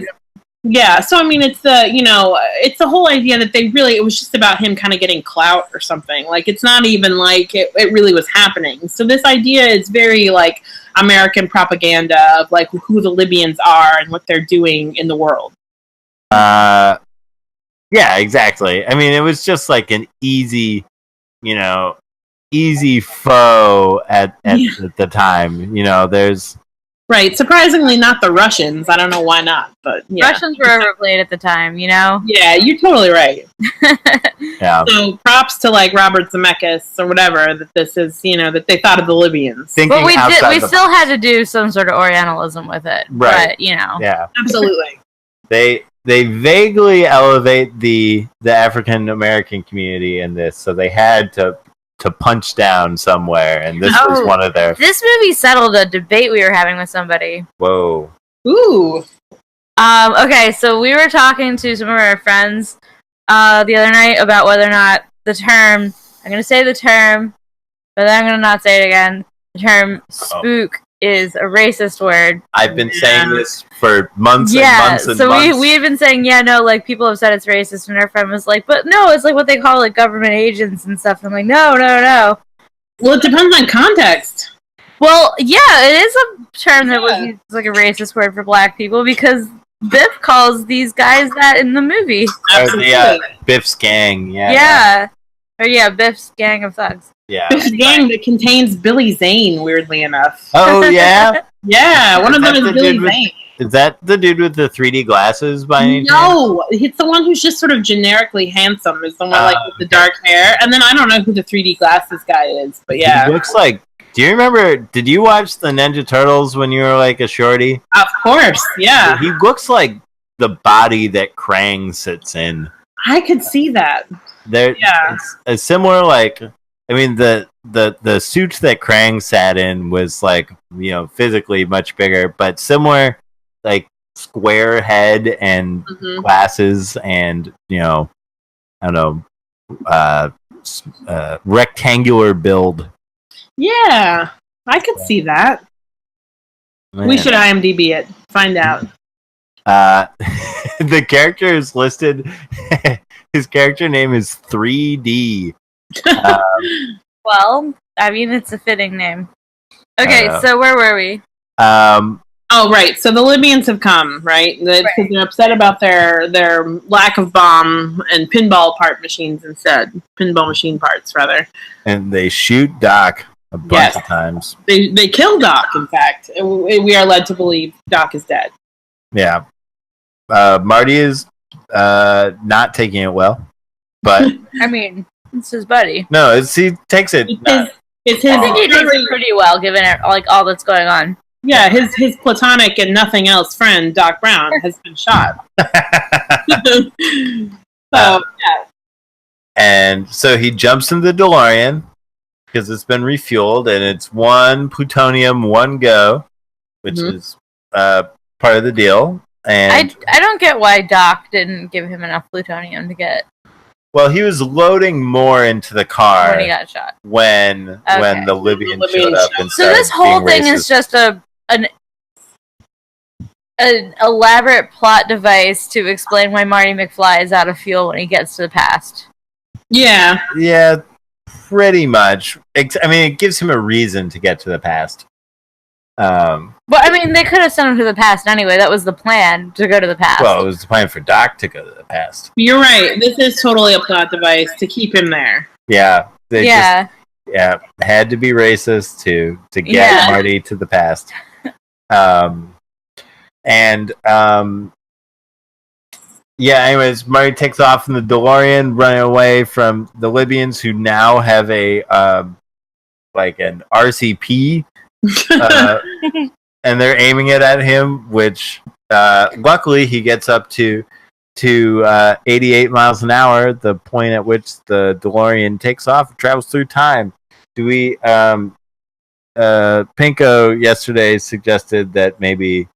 Yeah, so I mean, it's it's the whole idea that it was just about him kind of getting clout or something. Like, it's not even like it really was happening. So this idea is very like American propaganda of like who the Libyans are and what they're doing in the world. Yeah, exactly. I mean, it was just like an easy foe at the time. There's. Right, surprisingly not the Russians. I don't know why not, but yeah. Russians were overplayed at the time, Yeah, you're totally right. Yeah. So props to like Robert Zemeckis or whatever that this is, that they thought of the Libyans. But we still had to do some sort of Orientalism with it, right? But, yeah, absolutely. They vaguely elevate the African American community in this, so they had to punch down somewhere, and this was one of their. This movie settled a debate we were having with somebody. Whoa. Ooh. Okay, so we were talking to some of our friends the other night about whether or not the term, I'm going to say the term, but then I'm going to not say it again, the term spook is a racist word. I've been saying this for months and months and so months. we had been saying, like, people have said it's racist, and our friend was like, but no, it's like what they call, like, government agents and stuff. I'm like, no. Well, it depends on context. Well, yeah, it is a term that was used as, like, a racist word for black people, because Biff calls these guys that in the movie. Absolutely. Biff's gang, Biff's gang of thugs. Yeah. Biff's gang that contains Billy Zane, weirdly enough. Oh, yeah? Yeah, one of them is Billy Zane. Is that the dude with the 3D glasses by any chance? No, it's the one who's just sort of generically handsome. Is the one like with the dark hair, and then I don't know who the 3D glasses guy is, but yeah, he looks like. Do you remember? Did you watch the Ninja Turtles when you were like a shorty? Of course, yeah. He looks like the body that Krang sits in. I could see that. It's a similar like. I mean the suit that Krang sat in was like physically much bigger, but similar. Like square head and glasses and I don't know rectangular build. Yeah, I could see that. Man. We should IMDb it. Find out. The character is listed. His character name is 3D. Well, I mean, it's a fitting name. Okay, so where were we? Oh, right. So the Libyans have come, right? Because they're upset about their lack of bomb and pinball part machines instead. Pinball machine parts, rather. And they shoot Doc a bunch of times. They kill Doc, in fact. We are led to believe Doc is dead. Yeah. Marty is not taking it well. But I mean, it's his buddy. No, he takes it. It's his. I think he takes it pretty well, given like all that's going on. Yeah, his platonic and nothing else friend, Doc Brown, has been shot. And so he jumps in the DeLorean because it's been refueled, and it's 1 plutonium, 1 go, which is part of the deal. And I don't get why Doc didn't give him enough plutonium to get. Well, he was loading more into the car when he got shot. When the Libyan showed up and so this whole thing is just an elaborate plot device to explain why Marty McFly is out of fuel when he gets to the past. Yeah, pretty much. I mean, it gives him a reason to get to the past. But I mean, they could have sent him to the past anyway. That was the plan, to go to the past. Well, it was the plan for Doc to go to the past. You're right. This is totally a plot device to keep him there. Yeah. Had to be racist to get Marty to the past. Anyways, Marty takes off in the DeLorean, running away from the Libyans, who now have a like an RCP, and they're aiming it at him. Which luckily he gets up to to 88 miles an hour, the point at which the DeLorean takes off and travels through time. Do we? Pinko yesterday suggested that maybe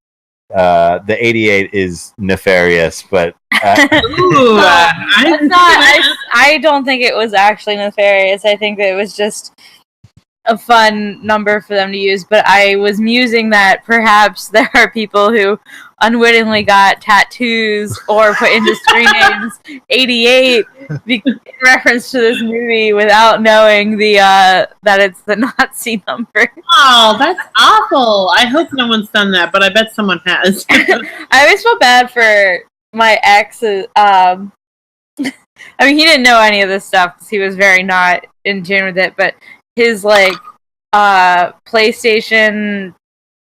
the 88 is nefarious, but Ooh, I don't think it was actually nefarious. I think that it was just a fun number for them to use, but I was musing that perhaps there are people who unwittingly got tattoos or put into screen names 88 in reference to this movie without knowing that it's the Nazi number. Oh, that's awful. I hope no one's done that, but I bet someone has. I always feel bad for my ex. I mean, he didn't know any of this stuff because he was very not in tune with it, but his PlayStation,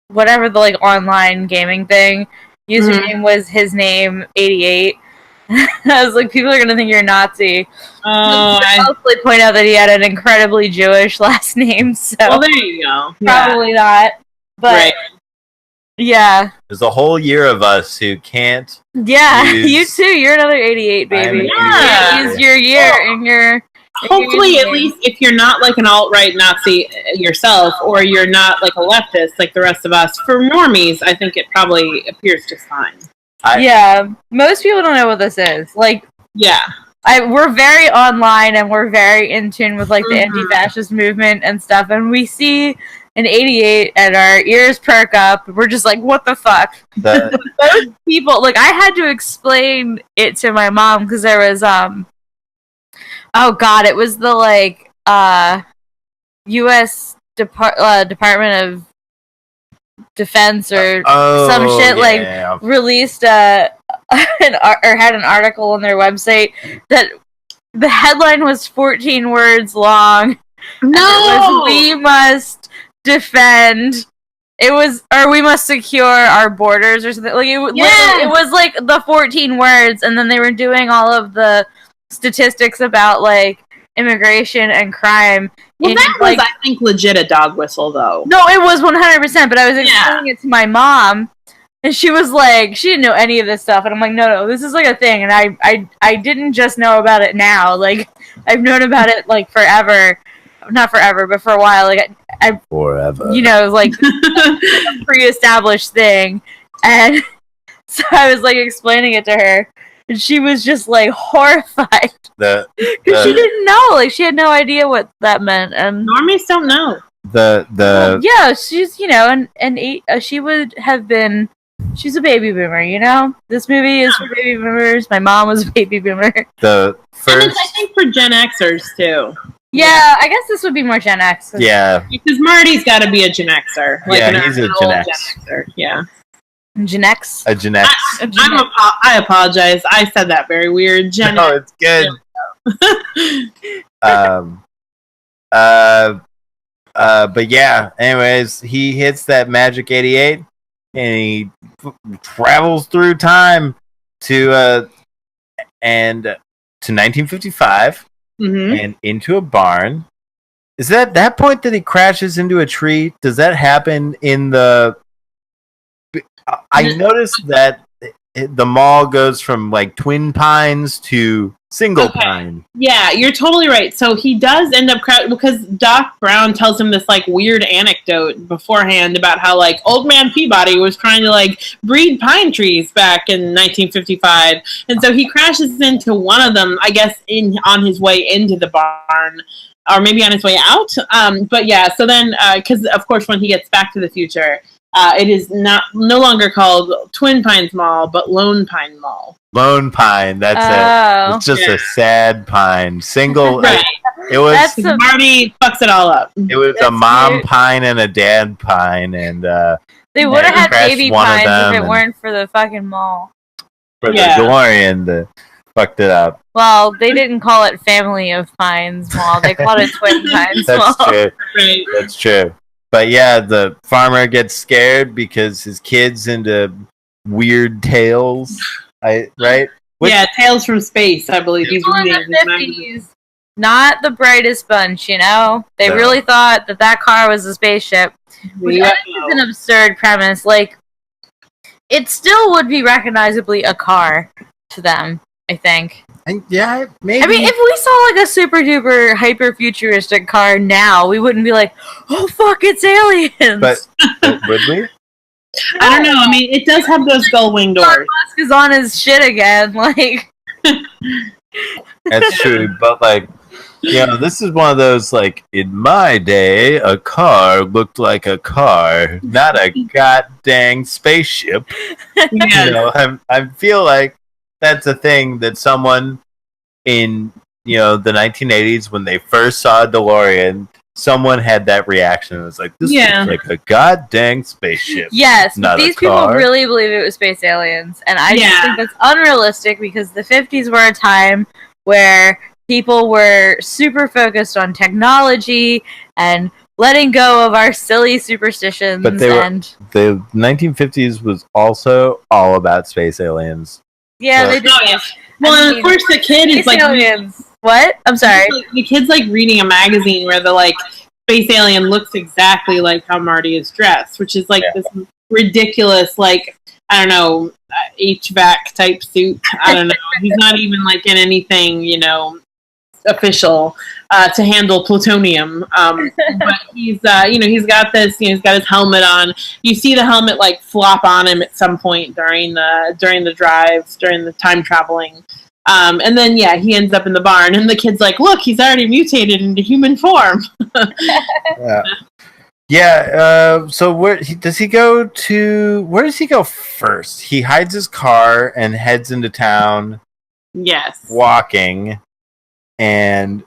whatever the online gaming thing, username was his name 88. I was like, people are gonna think you're a Nazi. I mostly point out that he had an incredibly Jewish last name, so well, there you go. Probably not. But right. Yeah. There's a whole year of us who can't. Yeah, you too. You're another 88, baby. Use your year and your. Hopefully, at least if you're not an alt-right Nazi yourself, or you're not a leftist like the rest of us, for normies, I think it probably appears just fine. Yeah, most people don't know what this is. Yeah. We're very online and we're very in tune with the anti-fascist movement and stuff, and we see an 88 and our ears perk up. We're just like, what the fuck? Those people, I had to explain it to my mom because there was oh god, it was the U.S. Department of Defense or some shit released had an article on their website that the headline was 14 words long. No, we must defend. It was, or we must secure our borders or something. It was the 14 words, and then they were doing all of the statistics about immigration and crime. Well, that was, I think, legit a dog whistle, though. No, it was 100%. But I was explaining it to my mom, and she was like, she didn't know any of this stuff, and I'm like, no, this is a thing, and I didn't just know about it now. I've known about it forever. Not forever, but for a while. Forever. A pre-established thing, and so I was explaining it to her. And she was just horrified because she didn't know. She had no idea what that meant. And normies don't know. She's she would have been. She's a baby boomer. This movie is for baby boomers. My mom was a baby boomer. The first, and it's, I think, for Gen Xers too. Yeah, I guess this would be more Gen X. Yeah, because Marty's got to be a Gen Xer. He's a Gen X. Gen Xer. Yeah. Gen X? A Gen X. I apologize. I said that very weird. Gen no, X. It's good. But yeah, anyways, he hits that magic 88 and he travels through time to 1955 and into a barn. Is that point that he crashes into a tree? Does that happen in the... I noticed that the mall goes from Twin Pines to Single Pine. Yeah, you're totally right. So he does end up because Doc Brown tells him this weird anecdote beforehand about how old man Peabody was trying to breed pine trees back in 1955, and so he crashes into one of them, I guess, on his way into the barn. Or maybe on his way out. But yeah, so then, because of course when he gets back to the future, it is no longer called Twin Pines Mall, but Lone Pine Mall. Lone Pine, that's it. It's just a sad pine. Single. Right. It was Marty fucks it all up. It was a mom pine and a dad pine, and they would have had baby pines if it weren't for the fucking mall. For the DeLorean, fucked it up. Well, they didn't call it Family of Pines Mall. They called it Twin Pines Mall. True. Right. That's true. But yeah, the farmer gets scared because his kid's into weird tales. Right? Tales from Space, I believe. He's reading in the 50s. Not the brightest bunch, They really thought that car was a spaceship. Which I think is an absurd premise. It still would be recognizably a car. to them, I think. Yeah, maybe. I mean, if we saw like a super duper hyper futuristic car now, we wouldn't be like, "Oh fuck, it's aliens!" But would we? I don't know. I mean, it does have those gull wing doors. Elon Musk is on his shit again. Like, That's true, but like, this is one of those like, in my day, a car looked like a car, not a goddamn spaceship. Yeah. I feel like that's a thing that someone in the 1980s, when they first saw a DeLorean, someone had that reaction. It was like, this looks like a goddamn spaceship. yes, not these a car. people really believe it was space aliens, and I just think that's unrealistic because the 50s were a time where people were super focused on technology and letting go of our silly superstitions. But the 1950s was also all about space aliens. Yeah, So- they did. Well, and of course, the kid is like aliens. What? I'm sorry. The kid's like reading a magazine where the like space alien looks exactly like how Marty is dressed, which is like this ridiculous, like, I don't know, HVAC type suit. I don't know. He's not even like in anything, official to handle plutonium. But he's got this, he's got his helmet on. You see the helmet like flop on him at some point during the drives, during the time traveling. And then he ends up in the barn, and the kid's like, "Look, he's already mutated into human form." So where does he go first? He hides his car and heads into town. Yes. Walking, and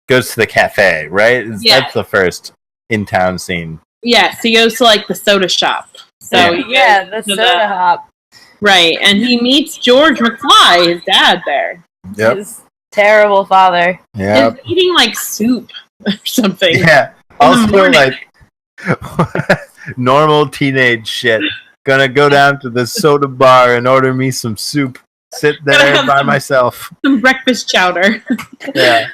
goes to the cafe, right? That's the first in-town scene. Yes, he goes to like the soda shop. So the soda hop. Right, and he meets George McFly, his dad, there. Yep. His terrible father. Yeah. He's eating like soup or something. Yeah. Also, like normal teenage shit. Gonna go down to the soda bar and order me some soup. Sit there by myself. Some breakfast chowder. Yeah.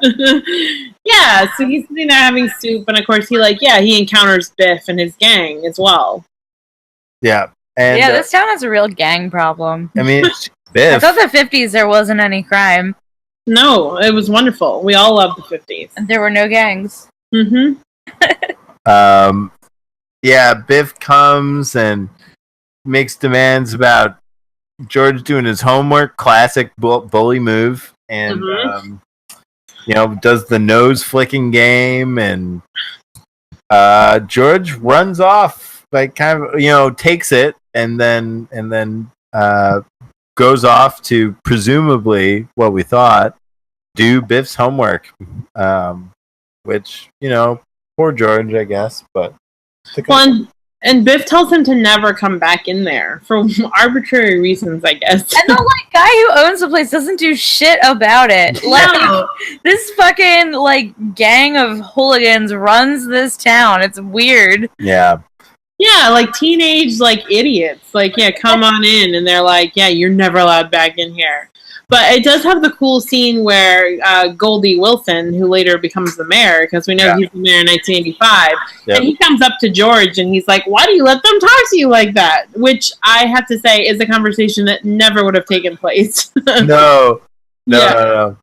So he's sitting there having soup, and of course he encounters Biff and his gang as well. Yeah. And, this town has a real gang problem. I mean, it's Biff. I thought the 50s there wasn't any crime. No, it was wonderful. We all loved the 50s. And there were no gangs. Mm-hmm. Biff comes and makes demands about George doing his homework, classic bully move, and does the nose flicking game, and George runs off, like kind of takes it, and then goes off to presumably what we thought do Biff's homework, which poor George, I guess, but. And Biff tells him to never come back in there for arbitrary reasons, I guess. And the guy who owns the place doesn't do shit about it. Like, this fucking gang of hooligans runs this town. It's weird. Yeah. Yeah, like teenage idiots. Come on in, and they're like, yeah, you're never allowed back in here. But it does have the cool scene where Goldie Wilson, who later becomes the mayor, because we know he's the mayor in 1985, and he comes up to George and he's like, "Why do you let them talk to you like that?" Which I have to say is a conversation that never would have taken place. No. Yeah,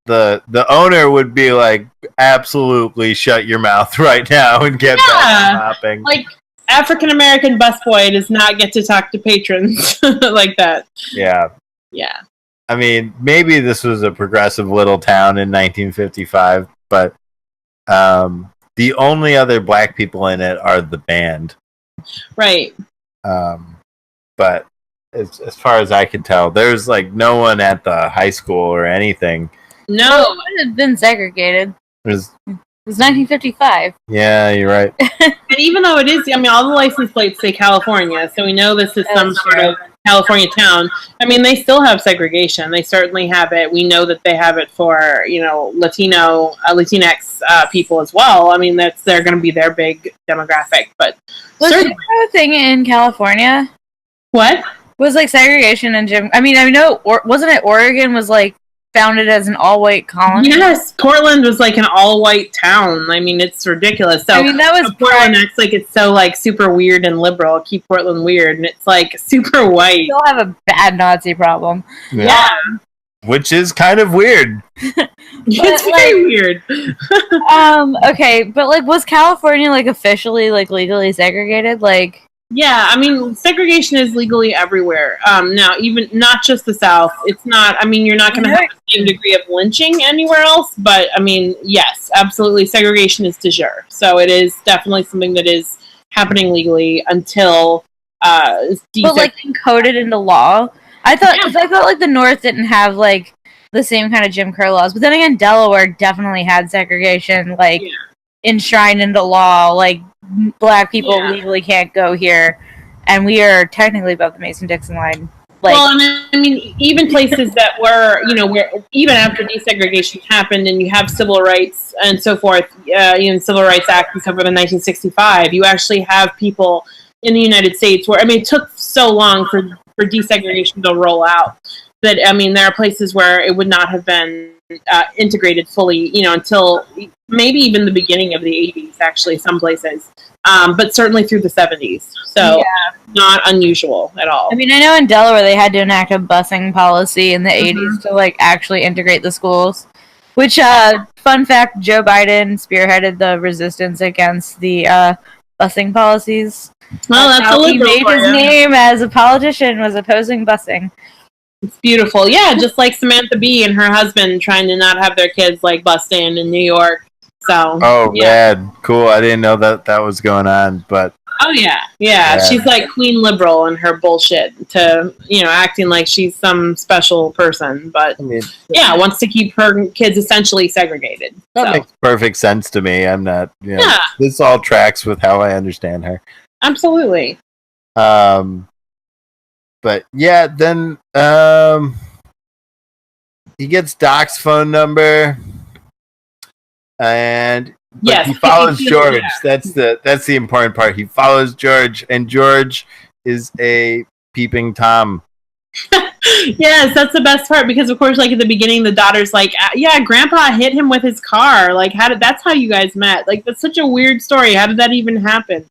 the owner would be like, "Absolutely, shut your mouth right now and get back to shopping." Like, African American busboy does not get to talk to patrons like that. Yeah. Yeah. I mean, maybe this was a progressive little town in 1955, but the only other black people in it are the band. Right. But as far as I can tell, there's no one at the high school or anything. No. It would have been segregated. It was 1955. Yeah, you're right. And even though it is, all the license plates say California, so we know this is some sort of California town. I mean, they still have segregation. They certainly have it. We know that they have it for, Latinx people as well. I mean, they're going to be their big demographic. But was there a thing in California? What? Was segregation and gym? I mean, I know, wasn't it Oregon was founded as an all-white colony. Yes, Portland was like an all-white town. I mean, it's ridiculous. So I mean, that was Portland acts like it's so like super weird and liberal. Keep Portland weird, and it's like super white. Still have a bad Nazi problem. Yeah. Which is kind of weird. It's very weird. Okay, but like, was California like officially like legally segregated? Like, yeah, I mean, segregation is legally everywhere. Now, even not just the South. It's not. I mean, you're not going to have the same degree of lynching anywhere else. But I mean, yes, absolutely, segregation is de jure. So it is definitely something that is happening legally until but like encoded into law. I thought like the North didn't have like the same kind of Jim Crow laws, but then again, Delaware definitely had segregation like enshrined into law. Like black people legally can't go here, and we are technically above the Mason-Dixon line. Like, well, and I mean, even places that were, where even after desegregation happened, and you have civil rights and so forth, Civil Rights Act and so forth in 1965, you actually have people in the United States where, I mean, it took so long for desegregation to roll out that, I mean, there are places where it would not have been integrated fully, until maybe even the beginning of the 80s, actually, some places. But certainly through the 70s. So not unusual at all. I mean, I know in Delaware they had to enact a busing policy in the 80s to like actually integrate the schools. Which, fun fact, Joe Biden spearheaded the resistance against the busing policies. Well, that's how he made his name as a politician, was opposing busing. It's beautiful. Yeah, just like Samantha Bee and her husband trying to not have their kids like bussed in New York. So. Oh, rad. Cool. I didn't know that was going on, but. Oh, yeah. She's like Queen Liberal in her bullshit to, acting like she's some special person. But, wants to keep her kids essentially segregated. That makes perfect sense to me. I'm not, this all tracks with how I understand her. Absolutely. But, yeah, then he gets Doc's phone number. And he follows George. That's the important part. He follows George, and George is a peeping Tom. Yes, that's the best part because, of course, like at the beginning, the daughter's like, "Yeah, Grandpa hit him with his car. Like, that's how you guys met? Like, that's such a weird story. How did that even happen?"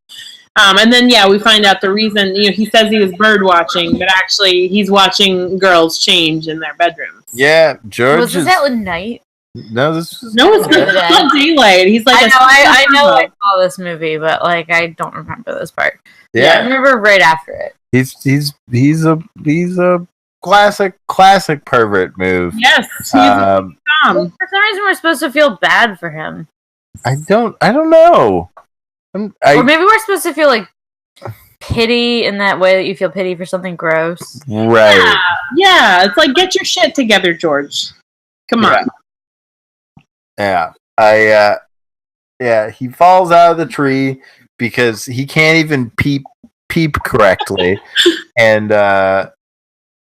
And then we find out the reason. He says he was bird watching, but actually he's watching girls change in their bedrooms. Yeah, George. Was that at night? No, this was it's not daylight. He's like, I know I saw this movie, but like I don't remember this part. Yeah, I remember right after it. He's a classic pervert move. Yes, he's for some reason we're supposed to feel bad for him. I don't know. Or maybe we're supposed to feel like pity in that way that you feel pity for something gross. Right. Yeah, it's like, get your shit together, George. Come on. Yeah. He falls out of the tree because he can't even peep correctly. and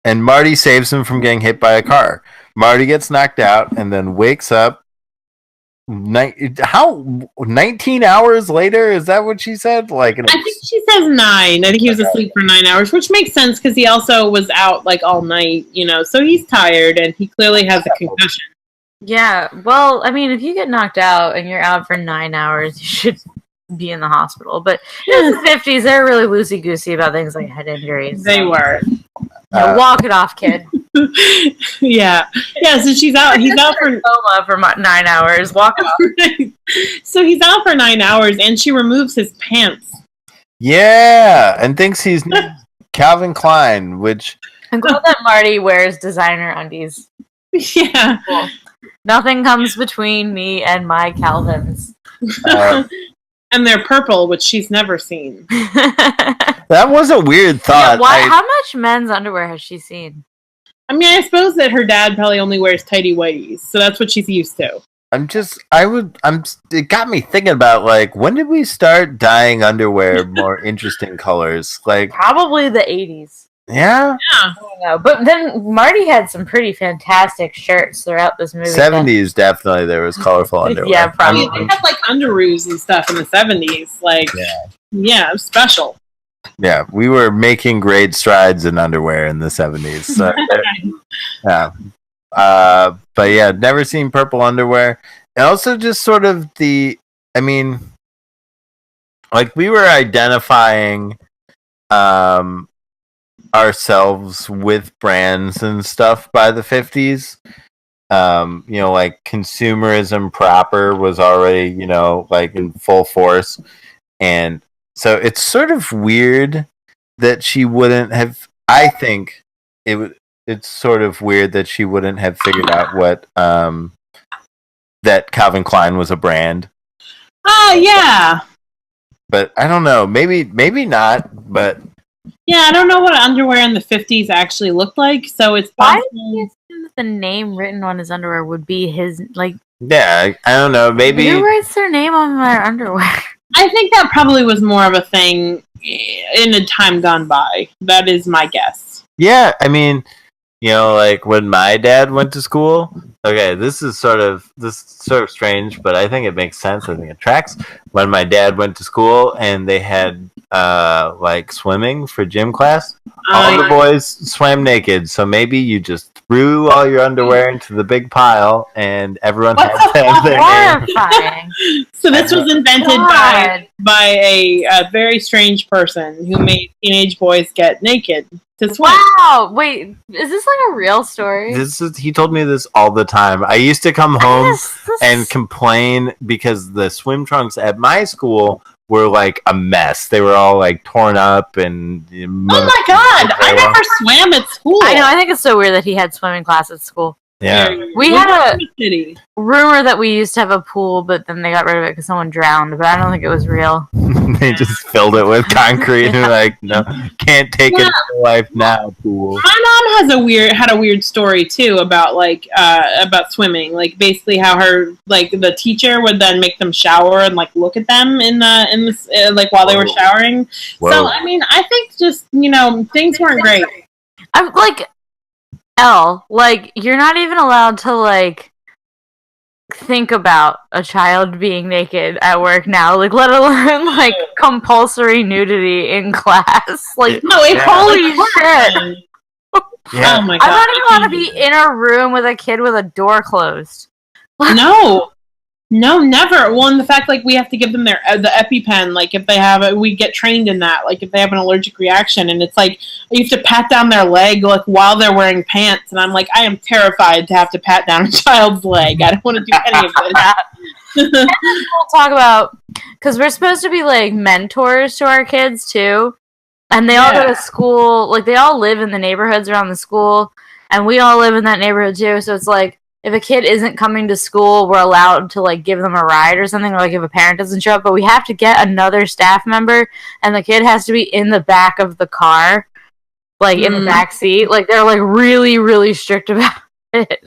Marty saves him from getting hit by a car. Marty gets knocked out and then wakes up 19 hours later? Is that what she said? I think she says 9. I think he was asleep for 9 hours, which makes sense because he also was out like all night, so he's tired and he clearly has a concussion. Yeah, well, I mean, if you get knocked out and you're out for 9 hours, you should be in the hospital. But in the 50s, they're really loosey-goosey about things like head injuries. They were. Walk it off, kid. Yeah, so he's out for coma for 9 hours. Walk it off. So he's out for 9 hours, and she removes his pants. Yeah, and thinks he's Calvin Klein, which... I'm glad that Marty wears designer undies. Yeah. Cool. Nothing comes between me and my Calvins. And they're purple, which she's never seen. That was a weird thought. Yeah, how much men's underwear has she seen? I mean, I suppose that her dad probably only wears tighty whities, so that's what she's used to. It got me thinking about, when did we start dyeing underwear more interesting colors? Probably the 80s. Yeah? I don't know. But then Marty had some pretty fantastic shirts throughout this movie. 70s, definitely, there was colorful underwear. Yeah, probably. They had, underoos and stuff in the 70s. Yeah, it was special. Yeah, we were making great strides in underwear in the 70s. So, yeah. But yeah, never seen purple underwear. And also just sort of like we were identifying ourselves with brands and stuff by the 50s. Like consumerism proper was already, like in full force. And so it's sort of weird that she wouldn't have, I think it's sort of weird that she wouldn't have figured out what, that Calvin Klein was a brand. Oh, yeah. But I don't know. Maybe not. But yeah, I don't know what underwear in the 50s actually looked like. So it's possible. Why do you assume that the name written on his underwear would be his, like... Yeah, I don't know. Maybe... Who writes their name on their underwear? I think that probably was more of a thing in a time gone by. That is my guess. Yeah, I mean, like when my dad went to school. Okay, this is sort of strange, but I think it makes sense. I think it tracks. When my dad went to school and they had like swimming for gym class, all the boys swam naked. So maybe you just threw all your underwear into the big pile, and everyone had to have their name. So this was invented by a very strange person who made teenage boys get naked to swim. Wow! Wait, is this like a real story? He told me this all the time. I used to come home and complain because the swim trunks at my school were like a mess. They were all like torn up and... Oh my god! I never swam at school. I know, I think it's so weird that he had swimming class at school. Yeah. We had a rumor that we used to have a pool, but then they got rid of it because someone drowned, but I don't think it was real. They just filled it with concrete and like, no, can't take it to life now, pool. My mom had a weird story too about about swimming. Like basically how her the teacher would then make them shower and like look at them in the like while they were showering. Whoa. So I mean, I think just things weren't great. I'm like you're not even allowed to like think about a child being naked at work now, like let alone like compulsory nudity in class. Like holy shit. Yeah. Oh my god. I'm not even allowed to be in a room with a kid with a door closed. No, never. Well, and the fact we have to give them the EpiPen, like if they have we get trained in that, like if they have an allergic reaction, and it's like you have to pat down their leg like while they're wearing pants, and I'm like, I am terrified to have to pat down a child's leg. I don't want to do any of this. We'll talk about because we're supposed to be like mentors to our kids too, and they all go to school. Like they all live in the neighborhoods around the school, and we all live in that neighborhood too. So it's like, if a kid isn't coming to school, we're allowed to like give them a ride or something, or like if a parent doesn't show up, but we have to get another staff member, and the kid has to be in the back of the car, like in the back seat. Like they're like really, really strict about it.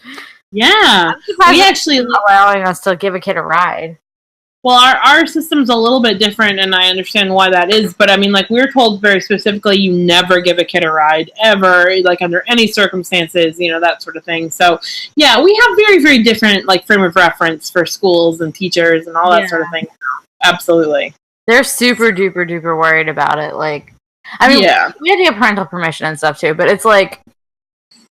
Yeah, we actually allowing us to give a kid a ride. Well, our system's a little bit different, and I understand why that is. But I mean, like we're told very specifically, you never give a kid a ride ever, like under any circumstances, that sort of thing. So, yeah, we have very, very different like frame of reference for schools and teachers and all that sort of thing. Absolutely, they're super duper duper worried about it. Like, I mean, we had to get parental permission and stuff too, but it's like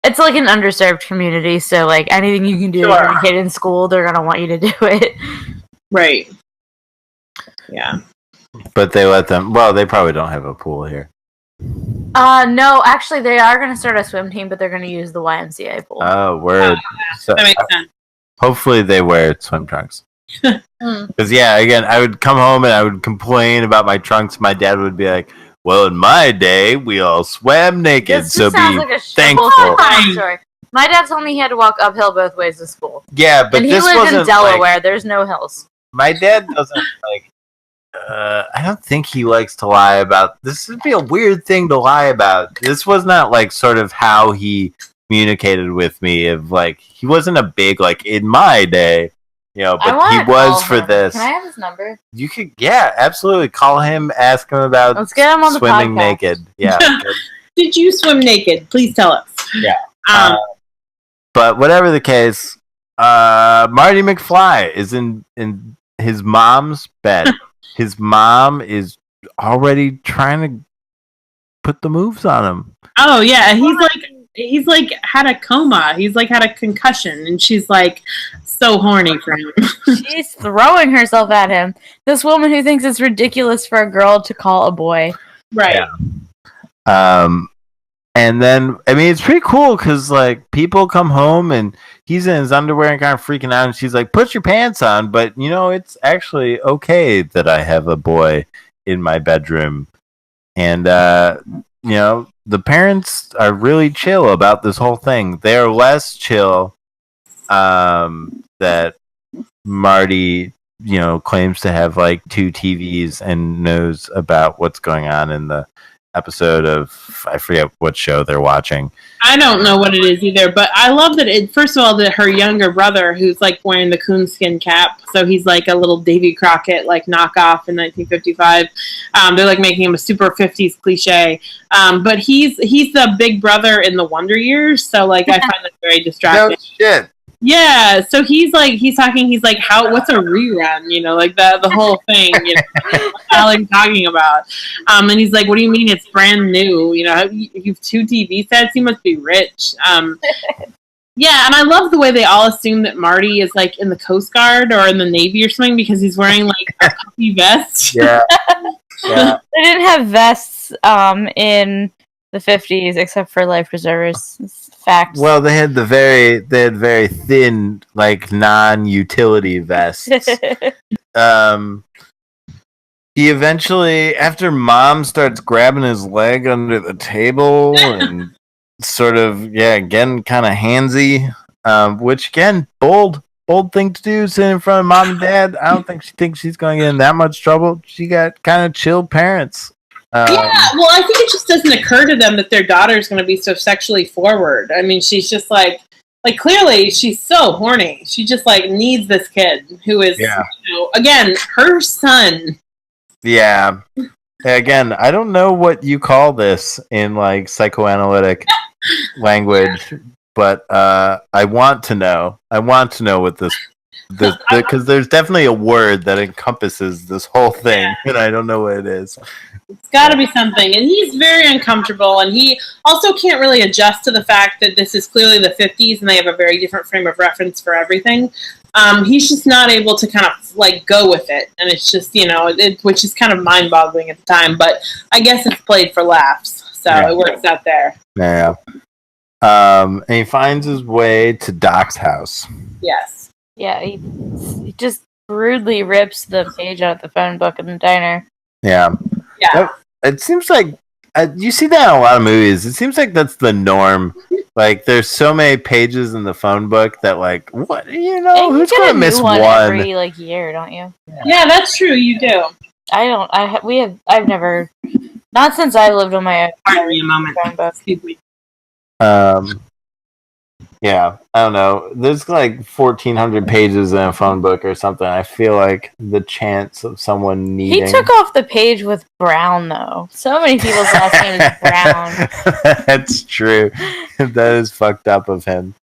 an underserved community. So, like anything you can do to get a kid in school, they're gonna want you to do it. Right. Yeah. But they let them... Well, they probably don't have a pool here. No, actually, they are going to start a swim team, but they're going to use the YMCA pool. Oh, word. So, that makes sense. Hopefully they wear swim trunks. Because, again, I would come home and I would complain about my trunks. My dad would be like, well, in my day, we all swam naked, so be thankful. Sorry. My dad told me he had to walk uphill both ways to school. Yeah, but and this he lived in Delaware. Like, there's no hills. My dad doesn't like. I don't think he likes to lie about. This would be a weird thing to lie about. This was not like sort of how he communicated with me. Of like, he wasn't a big like in my day, but he was for this. Can I have his number? You could, absolutely call him. Ask him about. Let's get him on the swimming podcast. Naked. Yeah. Did you swim naked? Please tell us. Yeah. But whatever the case, Marty McFly is in his mom's bed. His mom is already trying to put the moves on him. Oh yeah, he's like he's like had a coma. He's like had a concussion, and she's like so horny for him. She's throwing herself at him. This woman who thinks it's ridiculous for a girl to call a boy. Right. Yeah. And then, I mean, it's pretty cool because, like, people come home and he's in his underwear and kind of freaking out. And she's like, put your pants on. But, you know, it's actually okay that I have a boy in my bedroom. And, you know, the parents are really chill about this whole thing. They're less chill that Marty, you know, claims to have, like, 2 TVs and knows about what's going on in the episode of, I forget what show they're watching. I don't know what it is either, but I love that first of all, that her younger brother, who's like wearing the coonskin cap, so he's like a little Davy Crockett like knockoff in 1955. They're like making him a super 50s cliche, but he's the big brother in the Wonder Years, so like I find that very distracting. No shit. Yeah, so he's like what's a rerun, you know, like the whole thing, you know, what's Alan talking about? And he's like, what do you mean it's brand new? You know, you have 2 TV sets, you must be rich. Yeah, and I love the way they all assume that Marty is like in the Coast Guard or in the Navy or something because he's wearing like a puffy vest. Yeah. Yeah. They didn't have vests in the 50s except for life preservers. It's fact. Well, they had very thin, like, non-utility vests. He eventually, after Mom starts grabbing his leg under the table and sort of, again, kind of handsy, which, again, bold thing to do, sitting in front of Mom and Dad. I don't think she thinks she's going to get in that much trouble. She got kind of chill parents. Well, I think it just doesn't occur to them that their daughter is going to be so sexually forward. I mean, she's just like clearly she's so horny. She just like needs this kid who is, you know, again, her son. Yeah. Again, I don't know what you call this in like psychoanalytic language, but I want to know. I want to know what this because there's definitely a word that encompasses this whole thing, and I don't know what it is. It's got to be something, and he's very uncomfortable, and he also can't really adjust to the fact that this is clearly the 50s, and they have a very different frame of reference for everything. He's just not able to kind of like go with it, and it's just, you know, which is kind of mind-boggling at the time, but I guess it's played for laughs, so it works out there. Yeah. And he finds his way to Doc's house. Yes. Yeah, he just rudely rips the page out of the phone book in the diner. Yeah. Yeah. It seems like you see that in a lot of movies. It seems like that's the norm. Like, there's so many pages in the phone book that, like, what, you know, who's going to miss one every like year, don't you? Yeah, that's true. You do. I've never, not since I lived on my own. Pardon me a moment. Phone book. Excuse me. Yeah, I don't know. There's like 1,400 pages in a phone book or something. I feel like the chance of someone needing... He took off the page with Brown, though. So many people's last name is Brown. That's true. That is fucked up of him.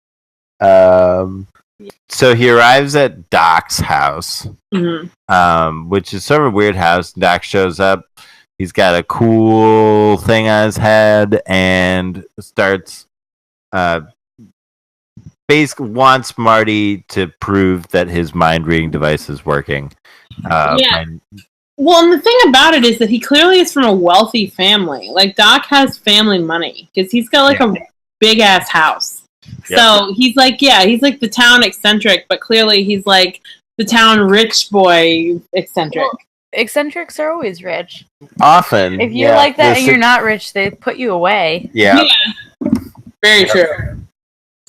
So he arrives at Doc's house, which is sort of a weird house. Doc shows up. He's got a cool thing on his head and starts... basically wants Marty to prove that his mind reading device is working. Well, and the thing about it is that he clearly is from a wealthy family. Like, Doc has family money because he's got like a big ass house. Yep. So he's like the town eccentric, but clearly he's like the town rich boy eccentric. Well, eccentrics are always rich. Often. If you're like that and you're not rich, they put you away. Yeah. Very true.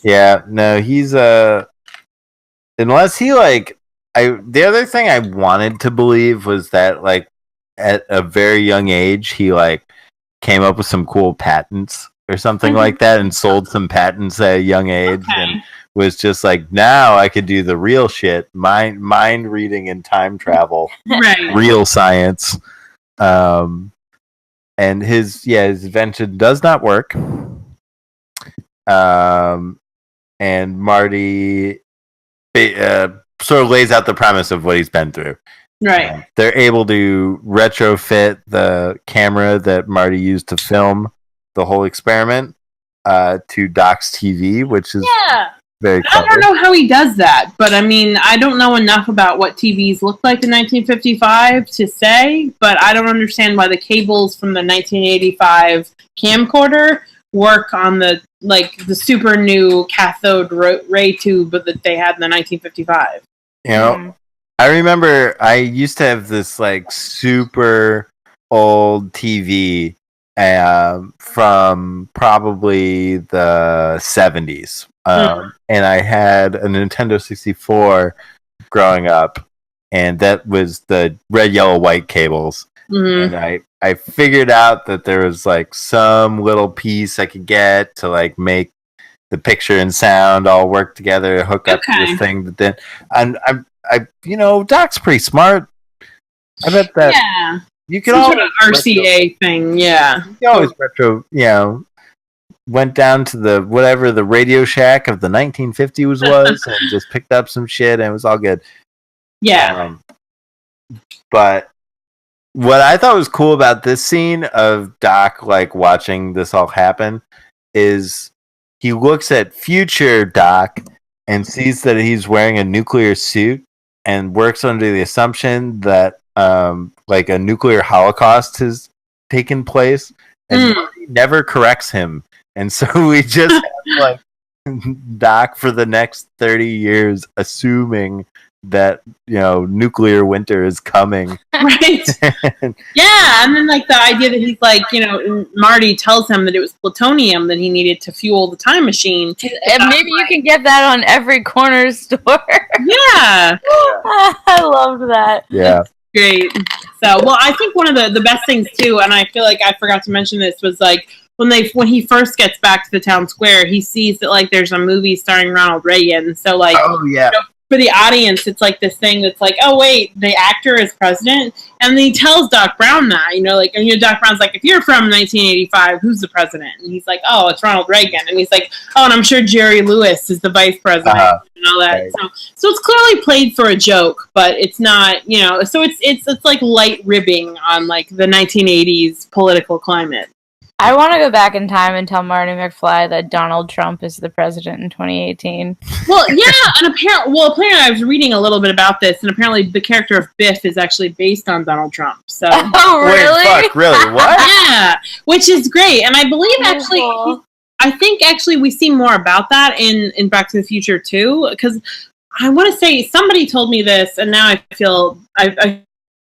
Yeah, no, he's unless he like the other thing I wanted to believe was that like at a very young age he like came up with some cool patents or something like that and sold some patents at a young age and was just like, now I could do the real shit, mind reading and time travel. Real science. And his invention does not work. And Marty sort of lays out the premise of what he's been through. Right. They're able to retrofit the camera that Marty used to film the whole experiment to Doc's TV, which is very clever. I don't know how he does that, but I mean, I don't know enough about what TVs looked like in 1955 to say, but I don't understand why the cables from the 1985 camcorder work on the super new cathode ray tube that they had in the 1955. You know, I remember I used to have this like super old TV from probably the 70s. And I had a Nintendo 64 growing up, and that was the red, yellow, white cables. And I figured out that there was like some little piece I could get to like make the picture and sound all work together, hook up to this thing. But then, Doc's pretty smart. I bet that you could always RCA thing, You always went down to the Radio Shack of the 1950s was and just picked up some shit, and it was all good. Yeah. But what I thought was cool about this scene of Doc like watching this all happen is he looks at future Doc and sees that he's wearing a nuclear suit and works under the assumption that like a nuclear holocaust has taken place, and he never corrects him. And so we just have like Doc for the next 30 years assuming that nuclear winter is coming. Right. And then like the idea that he's like, Marty tells him that it was plutonium that he needed to fuel the time machine. And maybe you can get that on every corner store. Yeah. I loved that. Yeah. Great. So, well, I think one of the best things too, and I feel like I forgot to mention this, was like when he first gets back to the town square, he sees that like there's a movie starring Ronald Reagan. So like, for the audience, it's like this thing that's like, oh wait, the actor is president, and then he tells Doc Brown that, Doc Brown's like, if you're from 1985, who's the president? And he's like, oh, it's Ronald Reagan, and he's like, oh, and I'm sure Jerry Lewis is the vice president and all that. Right. So it's clearly played for a joke, but it's not, so it's like light ribbing on like the 1980s political climate. I want to go back in time and tell Marty McFly that Donald Trump is the president in 2018. Well, yeah, and apparently I was reading a little bit about this, and apparently the character of Biff is actually based on Donald Trump. So, oh, really? Wait, fuck, really? What? Yeah, which is great, and I believe I think we see more about that in Back to the Future too, because I want to say somebody told me this, and now I feel I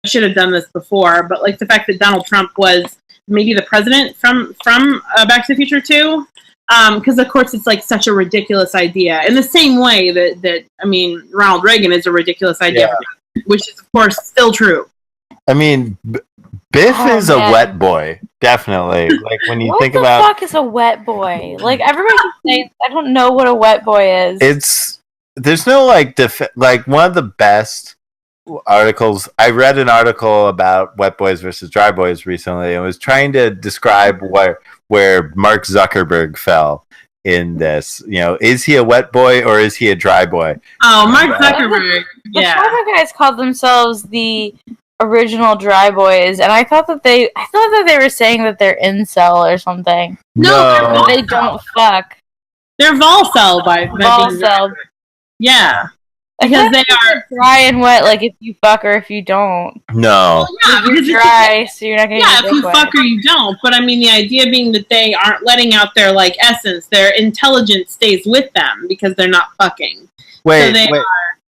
should have done this before, but like the fact that Donald Trump was maybe the president from Back to the Future 2, because of course it's like such a ridiculous idea. In the same way that Ronald Reagan is a ridiculous idea, which is of course still true. I mean, Biff is a wet boy, definitely. Like when you think about what the fuck is a wet boy? Like everybody keeps saying, I don't know what a wet boy is. There's no like one of the best articles. I read an article about wet boys versus dry boys recently, and was trying to describe where Mark Zuckerberg fell in this. Is he a wet boy or is he a dry boy? Oh, Mark Zuckerberg. The Dry guys called themselves the original dry boys, and I thought that they were saying that they're incel or something. No, they don't fuck. They're volcel by volcel. Yeah. Because they are dry and wet, like if you fuck or if you don't. No. Well, yeah, you're dry, so you're not going to get if you fuck or you don't. But I mean, the idea being that they aren't letting out their like essence, their intelligence stays with them because they're not fucking. So they are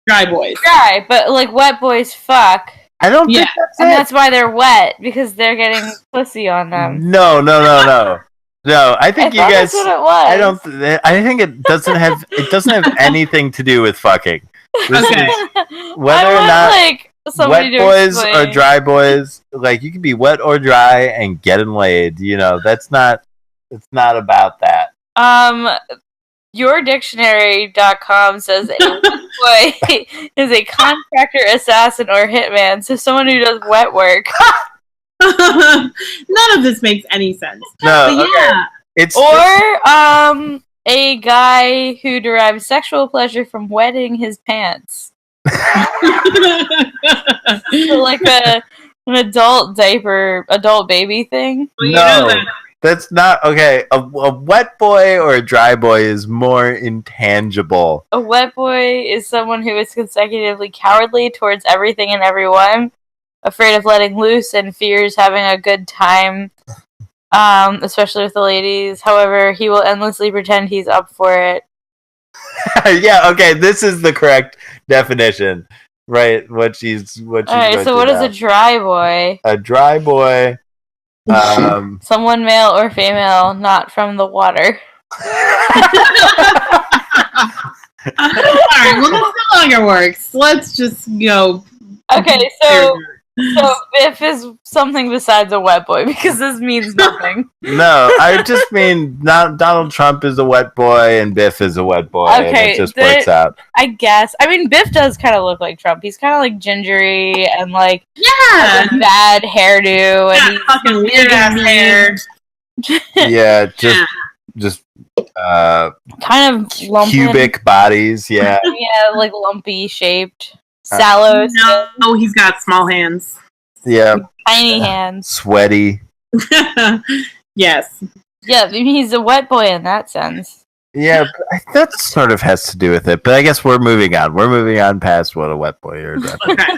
dry boys. Dry, but like wet boys fuck. I don't think that's and that's why they're wet, because they're getting pussy on them. No. No, I think you guys. That's what it was. I think it doesn't have anything to do with fucking. Okay. Whether or not like wet boys or dry boys, like you can be wet or dry and getting laid. It's not about that. Yourdictionary.com says a boy is a contractor, assassin, or hitman. So someone who does wet work. None of this makes any sense. No, but a guy who derives sexual pleasure from wetting his pants. So like an adult baby thing. Well, That's not okay. A wet boy or a dry boy is more intangible. A wet boy is someone who is consecutively cowardly towards everything and everyone, afraid of letting loose, and fears having a good time, especially with the ladies. However, he will endlessly pretend he's up for it. Yeah, okay, this is the correct definition. Right, what she's Alright, so what is a dry boy? A dry boy. Someone male or female, not from the water. Alright, well, this no longer works. Let's just go. Okay, so Biff is something besides a wet boy, because this means nothing. No, I just mean Donald Trump is a wet boy and Biff is a wet boy. Okay, and it just works out. I guess. I mean, Biff does kind of look like Trump. He's kind of like gingery and like Yeah, a bad hairdo and he's fucking weird ass hair. Yeah, just kind of lumpy. cubic bodies. Yeah, Yeah, like lumpy shaped. Sallow. No, he's got small hands. yeah, Tiny hands. sweaty. Yes. Yeah, I mean, he's a wet boy in that sense. Yeah, that sort of has to do with it. But I guess we're moving on. We're moving on past what a wet boy is. Okay.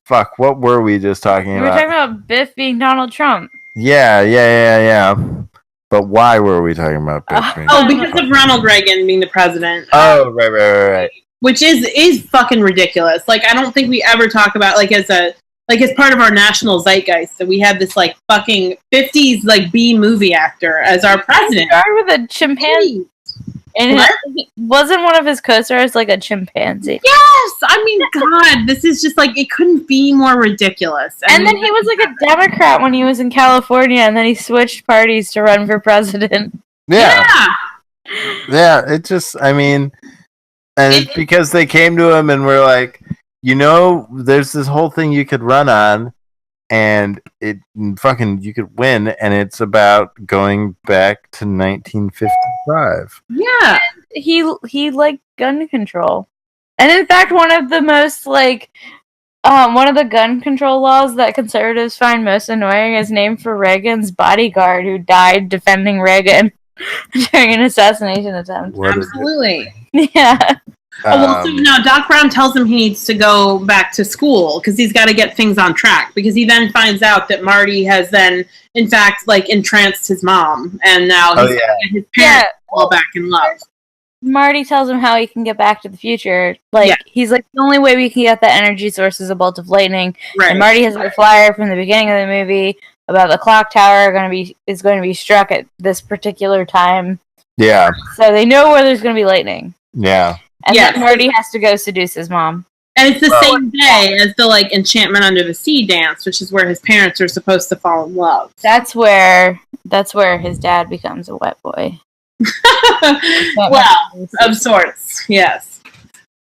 Fuck, what were we just talking We were about? talking about Biff being Donald Trump. Yeah. But why were we talking about Biff? Oh, because of Ronald Reagan being the president. Oh, right. Which is fucking ridiculous. Like, I don't think we ever talk about, like, as part of our national zeitgeist, that we have this, like, fucking 50s, like, B-movie actor as our president. Started with a chimpanzee. And wasn't one of his co-stars like a chimpanzee? Yes! I mean, God, this is just, like, it couldn't be more ridiculous. And then he was, like, a Democrat when he was in California, and then he switched parties to run for president. Yeah, it just, I mean... And it's because they came to him and were like, there's this whole thing you could run on, and you could win, and it's about going back to 1955. Yeah. He liked gun control. And in fact, one of the most, like, one of the gun control laws that conservatives find most annoying is named for Reagan's bodyguard who died defending Reagan during an assassination attempt. Absolutely. Yeah. Well, so now Doc Brown tells him he needs to go back to school because he's got to get things on track, because he then finds out that Marty has then, in fact, like, entranced his mom, and now he's get his parents all back in love. Marty tells him how he can get back to the future. Like, he's like, the only way we can get that energy source is a bolt of lightning. Right. And Marty has a flyer from the beginning of the movie about the clock tower is going to be struck at this particular time. Yeah. So they know where there's going to be lightning. Yeah. And then Marty has to go seduce his mom. And it's the same day as the, like, Enchantment Under the Sea dance, which is where his parents are supposed to fall in love. That's where his dad becomes a wet boy. Well, of sorts, yes.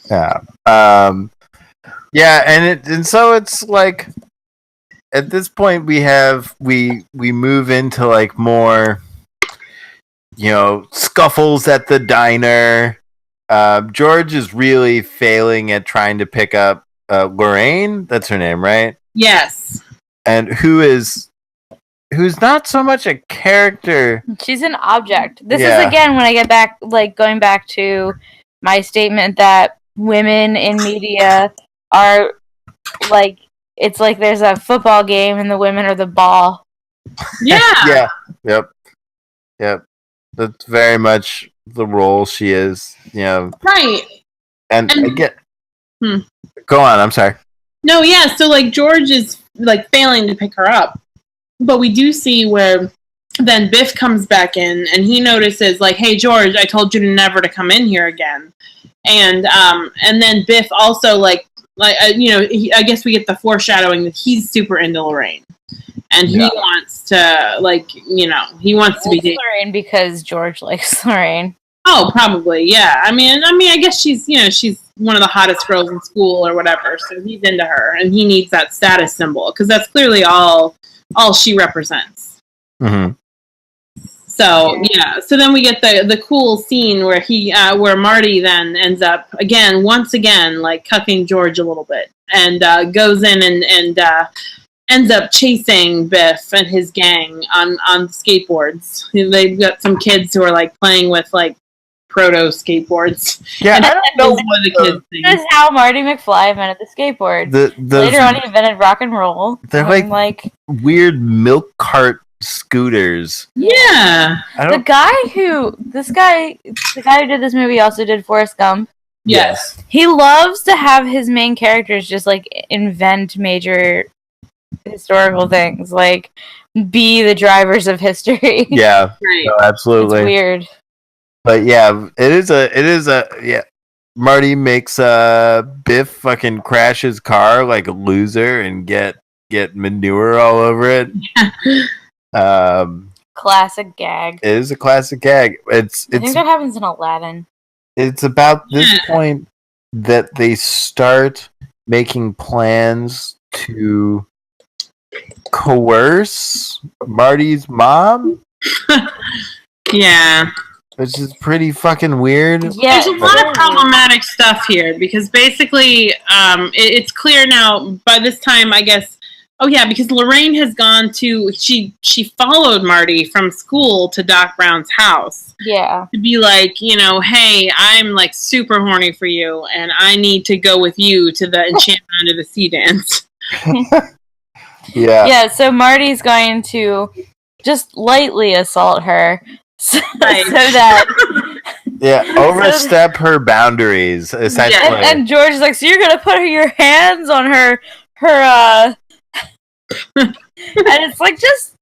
Yeah. And so it's like, at this point we move into, like, more, scuffles at the diner. George is really failing at trying to pick up Lorraine. That's her name, right? Yes. And who's not so much a character. She's an object. This is, again, when I get back, like, going back to my statement that women in media are, like, it's like there's a football game and the women are the ball. Yeah. Yep. That's very much the role she is, Right. And I get... Go on, I'm sorry. No, yeah, so, like, George is, like, failing to pick her up. But we do see where then Biff comes back in, and he notices, like, hey, George, I told you never to come in here again. And then Biff also, I guess we get the foreshadowing that he's super into Lorraine. And he wants to, like, he wants to be dating Lorraine because George likes Lorraine. Oh, probably, yeah. I mean, I guess she's one of the hottest girls in school or whatever, so he's into her, and he needs that status symbol, because that's clearly all she represents. Mm-hmm. So, yeah. So then we get the cool scene where where Marty then ends up, once again, like, cucking George a little bit, and goes in ends up chasing Biff and his gang on skateboards. They've got some kids who are like playing with like proto skateboards. Yeah, and I don't know what the kids think. This is how Marty McFly invented the skateboard. Later on, he invented rock and roll. They're like weird milk cart scooters. Yeah. The guy who did this movie also did Forrest Gump. Yes. He loves to have his main characters just like invent major historical things, like be the drivers of history. Yeah, right. No, absolutely. It's weird. But yeah, it is a Marty makes Biff fucking crash his car like a loser and get manure all over it. Classic gag. It is a classic gag. I think that happens in Aladdin. It's about this point that they start making plans to coerce Marty's mom. Yeah. Which is pretty fucking weird. Yeah, there's a lot of problematic stuff here because basically it's clear now by this time, I guess. Oh yeah, because Lorraine has gone to she followed Marty from school to Doc Brown's house. Yeah. To be like, hey, I'm like super horny for you and I need to go with you to the Enchantment Under the Sea dance. Yeah. Yeah, so Marty's going to just lightly assault her. So that overstep her boundaries essentially. And George is like, so you're gonna put your hands on her and it's like just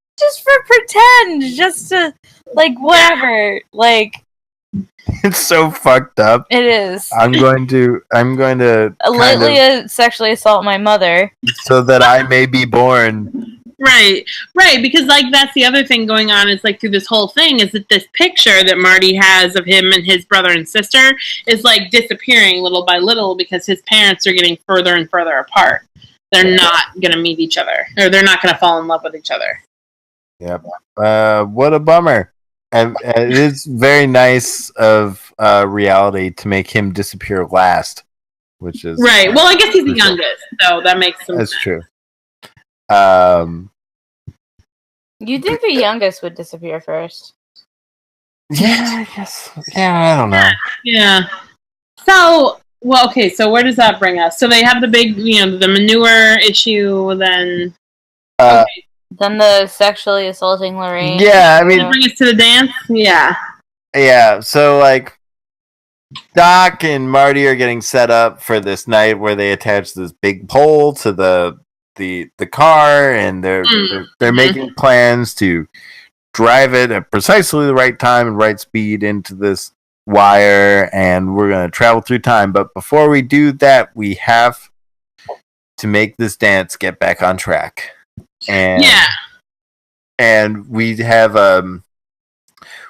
for pretend, just to like whatever, like it's so fucked up. It is. I'm going to lightly sexually assault my mother so that I may be born. Right, because like that's the other thing going on is like through this whole thing is that this picture that Marty has of him and his brother and sister is like disappearing little by little because his parents are getting further and further apart. They're not going to meet each other, or they're not going to fall in love with each other. Yep. What a bummer. And it is very nice of reality to make him disappear last, which is right. Well, I guess he's the youngest, so that makes sense. That's true. You'd think the youngest would disappear first. Yeah, I guess. Yeah, I don't know. Yeah. So, well, okay. So where does that bring us? So they have the big, the manure issue. Then, okay. Then the sexually assaulting Lorraine. Yeah, I mean, bring us to the dance. Yeah. Yeah. So like, Doc and Marty are getting set up for this night where they attach this big pole to the car, and they're making plans to drive it at precisely the right time and right speed into this wire, and we're going to travel through time. But before we do that, we have to make this dance get back on track. And we have a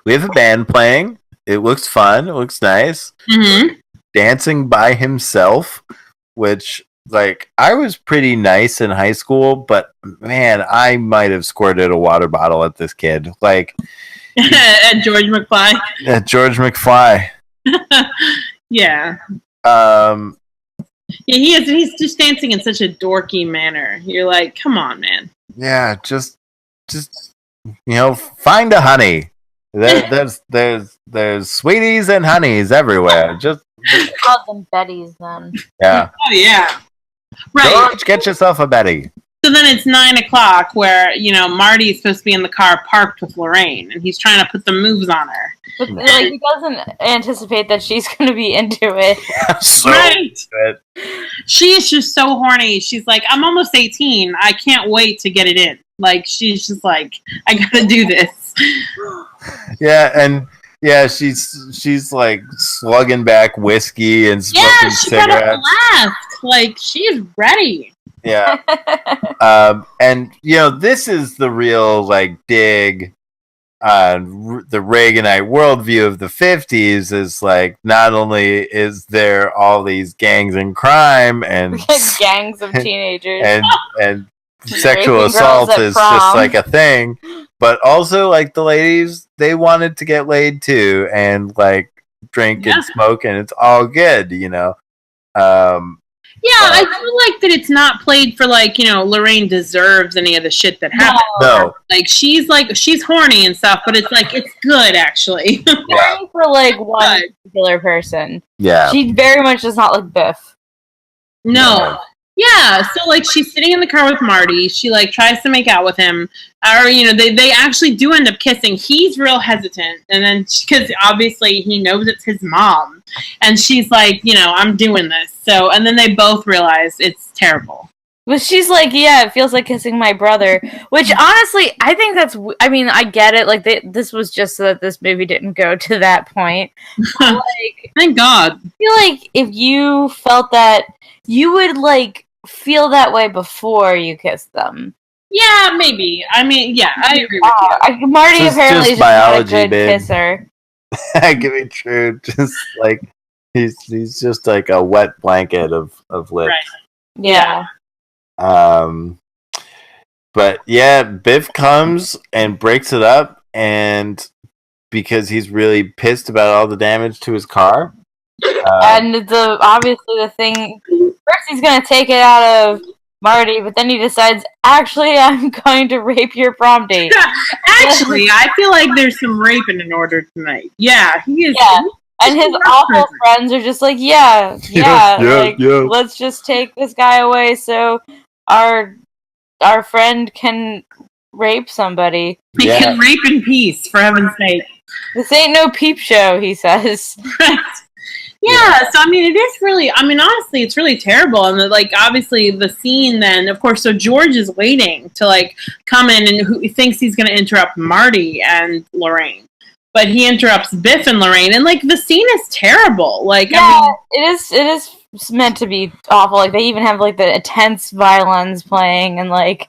band playing. It looks fun. It looks nice. Mm-hmm. Dancing by himself, which, like, I was pretty nice in high school, but man, I might have squirted a water bottle at this kid. Like, at George McFly. At George McFly. Yeah. Yeah, he's just dancing in such a dorky manner. You're like, come on, man. Yeah, just find a honey. There's sweeties and honeys everywhere. Just call them Betties then. Yeah. Oh yeah. Right. George, get yourself a Betty. So then it's 9:00 where, Marty's supposed to be in the car parked with Lorraine and he's trying to put the moves on her. But like, he doesn't anticipate that she's going to be into it. Right. She's just so horny. She's like, I'm almost 18. I can't wait to get it in. Like, she's just like, I gotta do this. Yeah, and yeah, she's like slugging back whiskey and smoking cigarettes. Got a blast. Like, she's ready. Yeah. And this is the real like dig on the Reaganite worldview of the 50s. Is like, not only is there all these gangs and crime and gangs of teenagers and sexual assault is just like a thing, but also like the ladies, they wanted to get laid too and like drink and smoke, and it's all good, Yeah, I feel like that it's not played for like, Lorraine deserves any of the shit that happened. No. Like she's horny and stuff, but it's like it's good actually. Yeah. For like one particular person. Yeah. She very much does not like Biff. No. Yeah, so like she's sitting in the car with Marty. She like tries to make out with him, or they actually do end up kissing. He's real hesitant, and then because obviously he knows it's his mom, and she's like, I'm doing this. So and then they both realize it's terrible. But she's like, yeah, it feels like kissing my brother. Which honestly, I think that's. I mean, I get it. Like this was just so that this movie didn't go to that point. Like, thank God. I feel like if you felt that, you would like feel that way before you kissed them. Yeah, maybe. I mean, yeah, I agree with you. Marty apparently is biology, not a good babe. kisser. Give me true. Just like he's just like a wet blanket of lips. Right. Yeah. But yeah, Biff comes and breaks it up, and because he's really pissed about all the damage to his car. And obviously the thing, first he's going to take it out of Marty, but then he decides, actually, I'm going to rape your prom date. Actually, I feel like there's some raping in order tonight. Yeah, he is. Yeah. And his awful friends are just like, yeah, let's just take this guy away so our friend can rape somebody. He can rape in peace, for heaven's sake. This ain't no peep show, he says. Right. Yeah, so I mean, it is really, honestly, it's really terrible. And like, obviously, the scene then, of course, so George is waiting to like come in and who thinks he's going to interrupt Marty and Lorraine. But he interrupts Biff and Lorraine, and like the scene is terrible. Like, yeah, it is meant to be awful. Like they even have like the intense violins playing, and like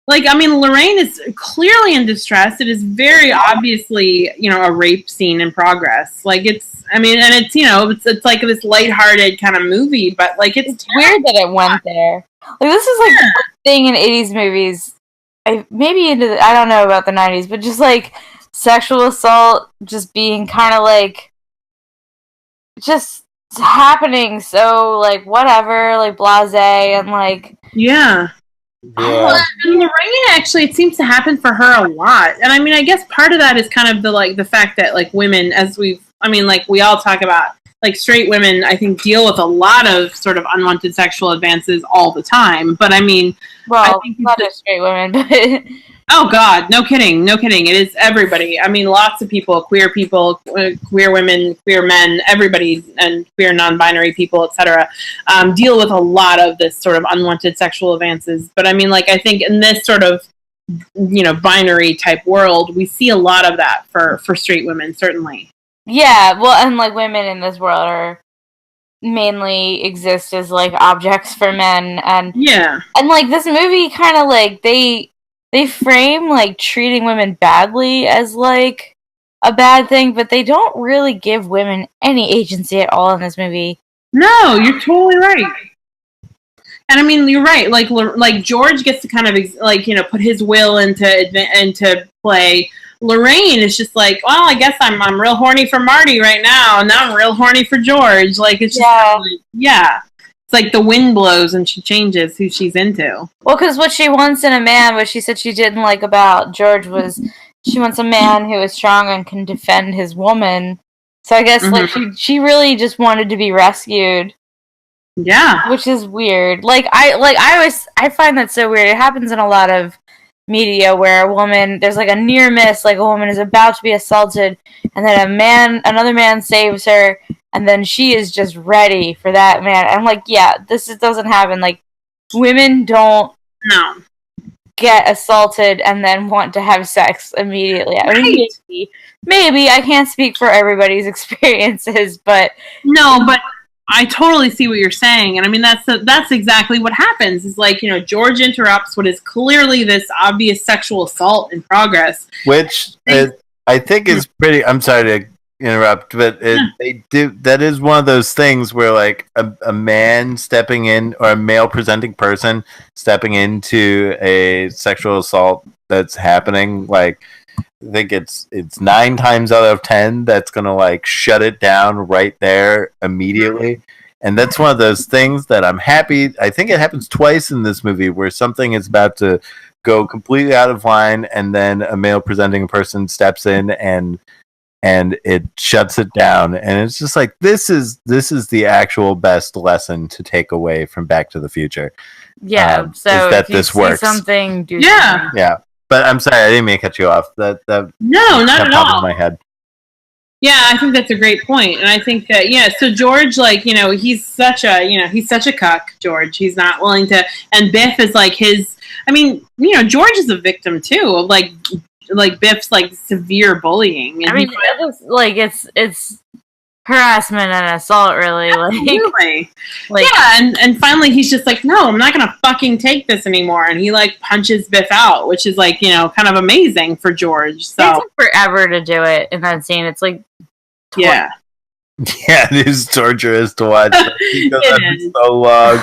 like Lorraine is clearly in distress. It is very obviously a rape scene in progress. Like it's and it's it's like this lighthearted kind of movie, but like it's weird that it went there. Like this is like the thing in 80s movies. Maybe into I don't know about the 90s, but just like sexual assault just being kind of like just happening so like whatever, like blasé and like Lorraine, actually, it seems to happen for her a lot, and I guess part of that is kind of the fact that like women, as we all talk about, like straight women, I think deal with a lot of sort of unwanted sexual advances all the time. But I think not just straight women, but oh God, no kidding. It is everybody. Lots of people, queer women, queer men, everybody, and queer non-binary people, etc., deal with a lot of this sort of unwanted sexual advances. But I think in this sort of, binary type world, we see a lot of that for straight women, certainly. Yeah, well, and like women in this world are mainly exist as like objects for men, and like this movie kind of like they frame like treating women badly as like a bad thing, but they don't really give women any agency at all in this movie. No, you're totally right. And you're right. Like George gets to kind of put his will into play. Lorraine is just like, well, I guess I'm real horny for Marty right now, and now I'm real horny for George. Like it's just it's like the wind blows and she changes who she's into. Well, because what she wants in a man, what she said she didn't like about George was she wants a man who is strong and can defend his woman. So I guess like she really just wanted to be rescued. Yeah, which is weird. I find that so weird. It happens in a lot of media where a woman, there's like a near miss, like a woman is about to be assaulted, and then another man saves her, and then she is just ready for that man. I'm like, yeah, doesn't happen. Like, women don't get assaulted and then want to have sex immediately. Maybe I can't speak for everybody's experiences, but I totally see what you're saying, and that's exactly what happens. Is like George interrupts what is clearly this obvious sexual assault in progress, which I think is pretty. I'm sorry to interrupt, but they do. That is one of those things where like a man stepping in or a male presenting person stepping into a sexual assault that's happening, like. I think it's 9 times out of 10 that's gonna like shut it down right there immediately. And that's one of those things that I'm happy. I think it happens twice in this movie where something is about to go completely out of line, and then a male presenting person steps in and it shuts it down. And it's just like, this is the actual best lesson to take away from Back to the Future. Yeah. So is that if you this see works. something, do Yeah. something. Yeah. But I'm sorry, I didn't mean to cut you off. That No, not at popped all. in my head. Yeah, I think that's a great point. And I think that, so George, like, he's such a cuck, George. He's not willing to, and Biff is like George is a victim too of like Biff's like severe bullying. And it's harassment and assault, really. Absolutely. And finally he's just like, no, I'm not gonna fucking take this anymore, and he like punches Biff out, which is like, kind of amazing for George. So it took forever to do it in that scene. It's like yeah, it is torturous to watch. He goes on so long.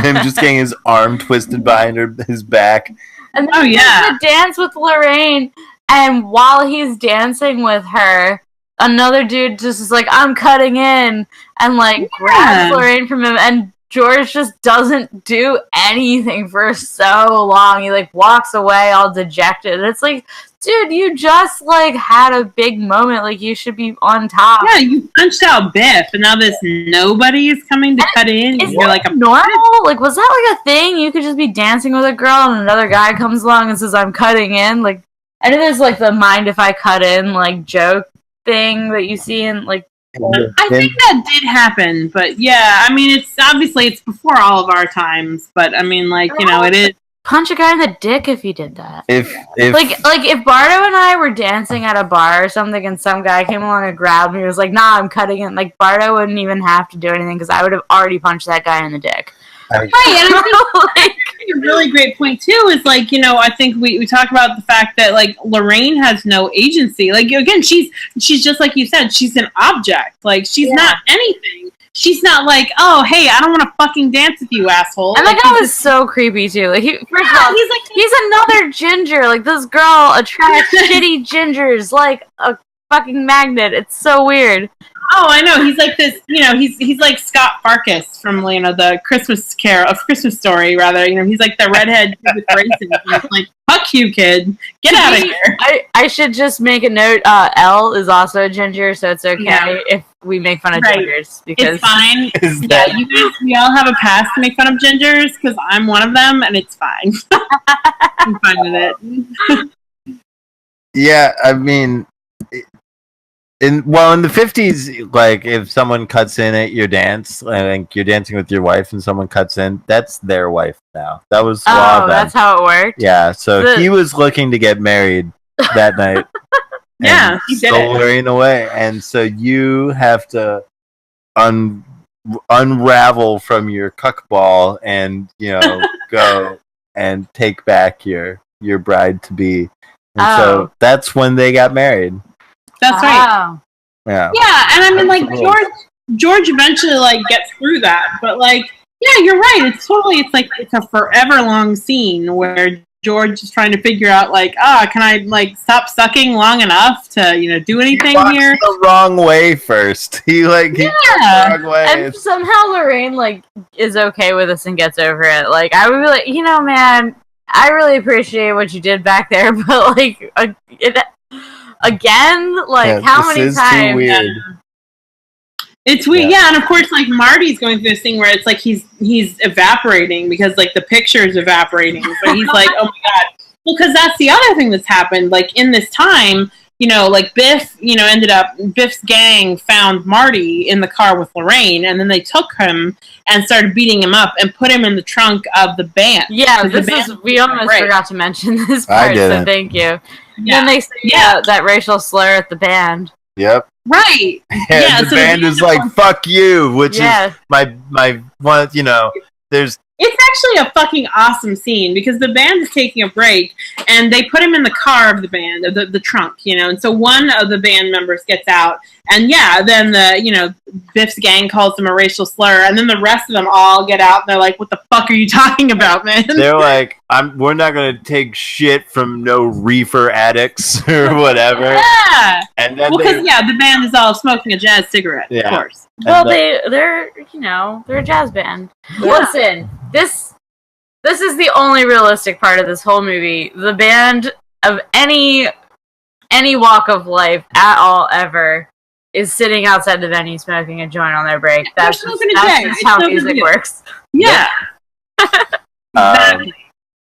Him just getting his arm twisted behind his back. And then he does the dance with Lorraine, and while he's dancing with her, another dude just is like, I'm cutting in, and like grabs Lorraine from him, and George just doesn't do anything for so long. He like walks away all dejected. It's like, dude, you just like had a big moment. Like, you should be on top. Yeah, you punched out Biff, and now this nobody is coming to cut in. Is you're like, normal? Like, was that like a thing? You could just be dancing with a girl, and another guy comes along and says, I'm cutting in. Like, I know there's like the mind if I cut in like joke thing that you see in like. I think that did happen, but yeah, I mean, it's obviously it's before all of our times, but I mean, like, it is. Punch a guy in the dick if you did that. If if Bardo and I were dancing at a bar or something, and some guy came along and grabbed me, and was like, "Nah, I'm cutting it." Like, Bardo wouldn't even have to do anything because I would have already punched that guy in the dick. Right, and I think a really great point too is like, I think we talk about the fact that like Lorraine has no agency. Like, again, she's just like you said, she's an object. Like, she's not anything. She's not like, oh, hey, I don't want to fucking dance with you, asshole. And that guy was so creepy too. Like, first of all, he's another ginger. Like, this girl attracts shitty gingers like a fucking magnet. It's so weird. Oh, I know. He's like this, he's like Scott Farkas from, the Christmas Story, rather. He's like the redhead with braces. He's like, fuck you, kid. Get out of here. I should just make a note. Elle is also a ginger, so it's okay if we make fun of gingers. Because it's fine. You guys, we all have a past to make fun of gingers, because I'm one of them, and it's fine. I'm fine with it. Yeah, I mean... In the 50s, like, if someone cuts in at your dance, like you're dancing with your wife and someone cuts in, that's their wife now. That was flawed. Oh, that's how it worked? Yeah, so he was looking to get married that night. Yeah, he did stole Lorraine away. And so you have to unravel from your cuck ball and, go and take back your bride-to-be. And so that's when they got married. That's right. Yeah. Yeah, and I mean, like, George eventually, like, gets through that, but, like, yeah, you're right. It's a forever long scene where George is trying to figure out, like, can I, like, stop sucking long enough to, do anything here? The wrong way first. He the wrong way. And somehow Lorraine, like, is okay with this and gets over it. Like, I would be like, man, I really appreciate what you did back there, but, like, again, like, how many times? Too weird. It's weird, yeah, and of course, like, Marty's going through this thing where it's like he's evaporating because, like, the picture is evaporating. So he's like, oh my god. Well, because that's the other thing that's happened. Like, in this time, like, Biff, Biff's gang found Marty in the car with Lorraine, and then they took him and started beating him up and put him in the trunk of the band. Yeah, we almost forgot to mention this part, so thank you. Yeah. Then they say that racial slur at the band. Yep. Right. Yeah, the band is like, fuck you, which is my one, there's... It's actually a fucking awesome scene because the band is taking a break and they put him in the car of the band, the trunk, and so one of the band members gets out and then Biff's gang calls him a racial slur and then the rest of them all get out and they're like, what the fuck are you talking about, man? They're like, we're not going to take shit from no reefer addicts or whatever. Yeah. And then because the band is all smoking a jazz cigarette, of course. Well, they're they're a jazz band. Yeah. Listen, this is the only realistic part of this whole movie. The band of any walk of life at all ever is sitting outside the venue smoking a joint on their break. That's just how music works. Yeah. Exactly.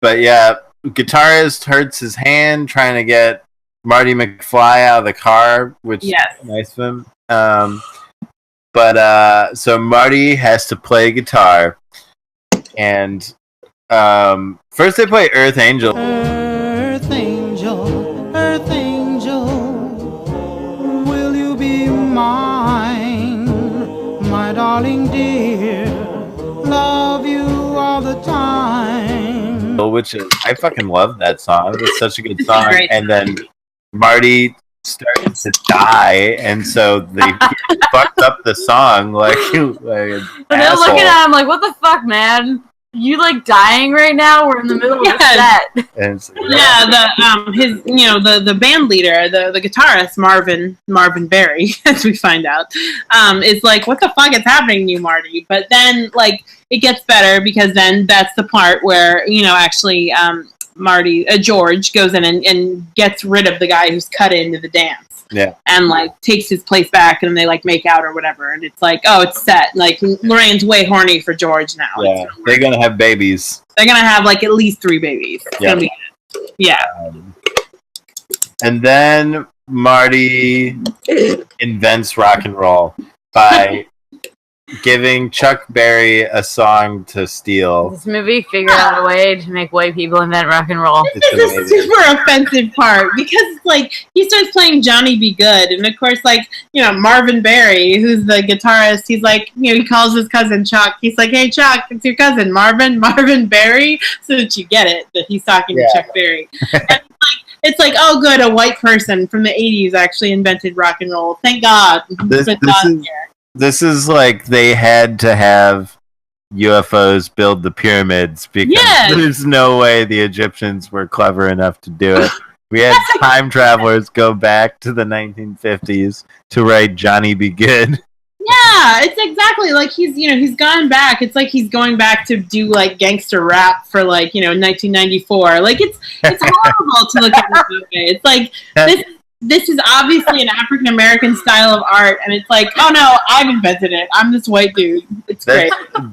But yeah, guitarist hurts his hand trying to get Marty McFly out of the car, which is nice of him. But so Marty has to play guitar, and first they play Earth Angel. Earth angel, will you be mine, my darling dear? Love you all the time. Which is, I fucking love that song. It's such a good song. And then Marty started to die, and so they fucked up the song like an they're looking at him like, what the fuck, man? You like dying right now? We're in the middle of the set. And the band leader, the guitarist Marvin Berry, as we find out, is like, what the fuck is happening to you, Marty? But then like it gets better, because then that's the part where actually George goes in and gets rid of the guy who's cut into the dance. Yeah. And like takes his place back, and they like make out or whatever, and it's like, oh, it's set. Like Lorraine's way horny for George now. Yeah, they're gonna have babies. They're gonna have like at least 3 babies. Yeah. And then Marty invents rock and roll by giving Chuck Berry a song to steal. This movie figured out a way to make white people invent rock and roll. This is a super offensive part, because it's like he starts playing Johnny Be Good, and of course, like, Marvin Berry, who's the guitarist, he's like, he calls his cousin Chuck. He's like, hey Chuck, it's your cousin Marvin Berry, so that you get it that he's talking to Chuck Berry. And it's like, oh good, a white person from the 80s actually invented rock and roll. Thank God. This is like they had to have UFOs build the pyramids, because there's no way the Egyptians were clever enough to do it. We had time travelers go back to the 1950s to write Johnny Be Good. Yeah, it's exactly like he's gone back. It's like he's going back to do like gangster rap for like 1994. Like it's horrible to look at this movie. It's like this is obviously an African American style of art, and it's like, oh no, I've invented it. I'm this white dude. It's great.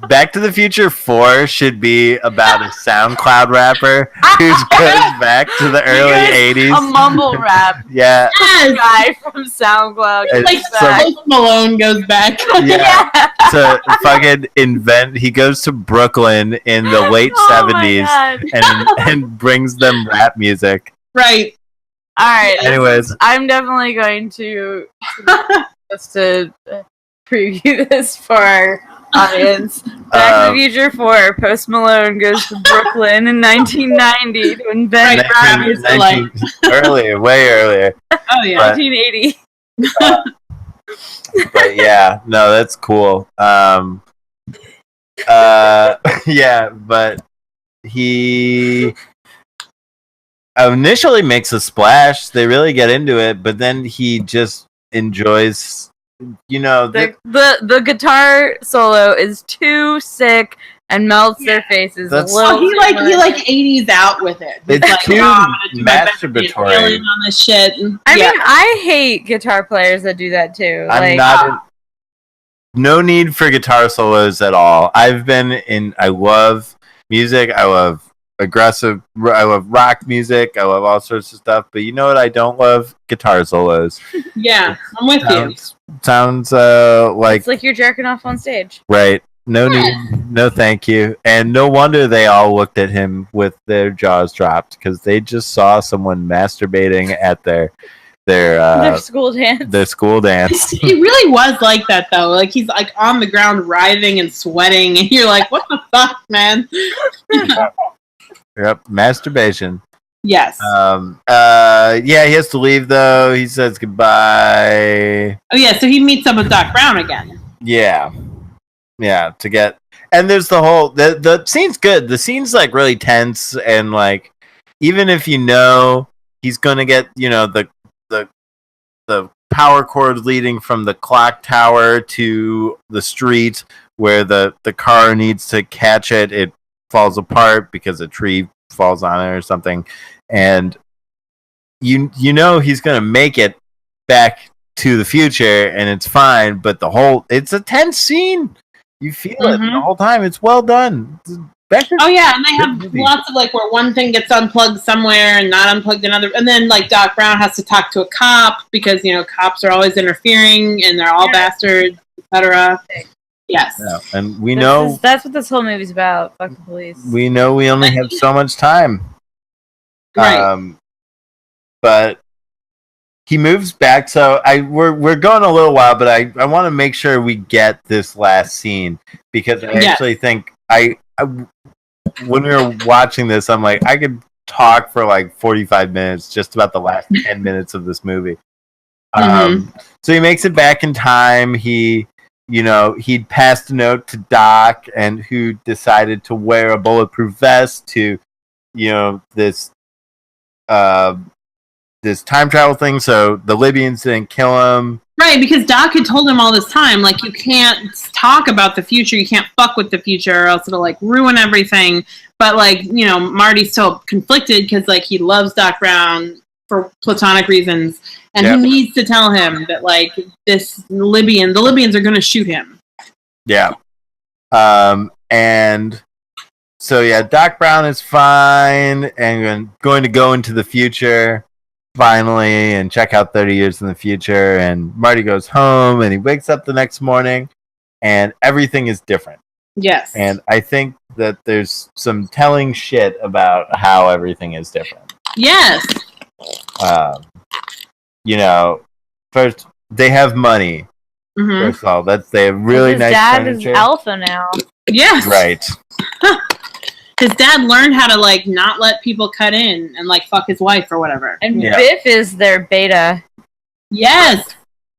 Back to the Future 4 should be about a SoundCloud rapper who goes back to the early 80s. A mumble rap. Yeah. Yes. Guy from SoundCloud. Like Post Malone goes back. Yeah. To fucking invent. He goes to Brooklyn in the late 70s and brings them rap music. Right. All right. Anyways, I'm definitely going to just to preview this for our audience. Back to the Future 4. Post Malone goes to Brooklyn in 1990 to invent rap music. Way earlier. Oh yeah, 1980. But yeah, no, that's cool. Yeah, but he initially makes a splash. They really get into it, but then he just enjoys, the guitar solo is too sick and melts their faces. He 80s out with it. It's like, too masturbatory on this shit. I mean, I hate guitar players that do that too. No need for guitar solos at all. I love music. I love aggressive. I love rock music. I love all sorts of stuff. But you know what? I don't love guitar solos. Yeah, I'm with you. Sounds like it's like you're jerking off on stage. Right. No need. No thank you. And no wonder they all looked at him with their jaws dropped, because they just saw someone masturbating at their school dance. Their school dance. He really was like that though. Like he's like on the ground writhing and sweating, and you're like, what the fuck, man? Yep, masturbation. Yes. Yeah, he has to leave though. He says goodbye. Oh yeah, so he meets up with Doc Brown again. Yeah. To get, and there's the whole the scene's good. The scene's like really tense, and like even if he's gonna get the power cord leading from the clock tower to the street where the car needs to catch it. It falls apart because a tree falls on it or something. And you know he's going to make it back to the future and it's fine, but it's a tense scene. You feel it the whole time. It's well done. Oh yeah, and they have lots of like where one thing gets unplugged somewhere and not unplugged another, and then like Doc Brown has to talk to a cop because cops are always interfering and they're all bastards, etc. Yes, yeah. And we know that's what this whole movie's about. Fuck the police. We know we only have so much time, right? But he moves back. So we're going a little while, but I want to make sure we get this last scene because I actually think when we were watching this, I'm like, I could talk for like 45 minutes just about the last 10 minutes of this movie. So he makes it back in time. He'd passed a note to Doc, and who decided to wear a bulletproof vest to, this time travel thing. So the Libyans didn't kill him. Right, because Doc had told him all this time, like, you can't talk about the future, you can't fuck with the future, or else it'll, like, ruin everything. But, like, Marty's still conflicted because, like, he loves Doc Brown for platonic reasons, and he needs to tell him that, like, the Libyans are going to shoot him. Yeah. And so, yeah, Doc Brown is fine and going to go into the future finally and check out 30 years in the future, and Marty goes home and he wakes up the next morning and everything is different. Yes. And I think that there's some telling shit about how everything is different. Yes. First they have money. First of all, they have really nice dad furniture. Is alpha now. Yes. Right. His dad learned how to, like, not let people cut in and, like, fuck his wife or whatever. And Biff is their beta. Yes!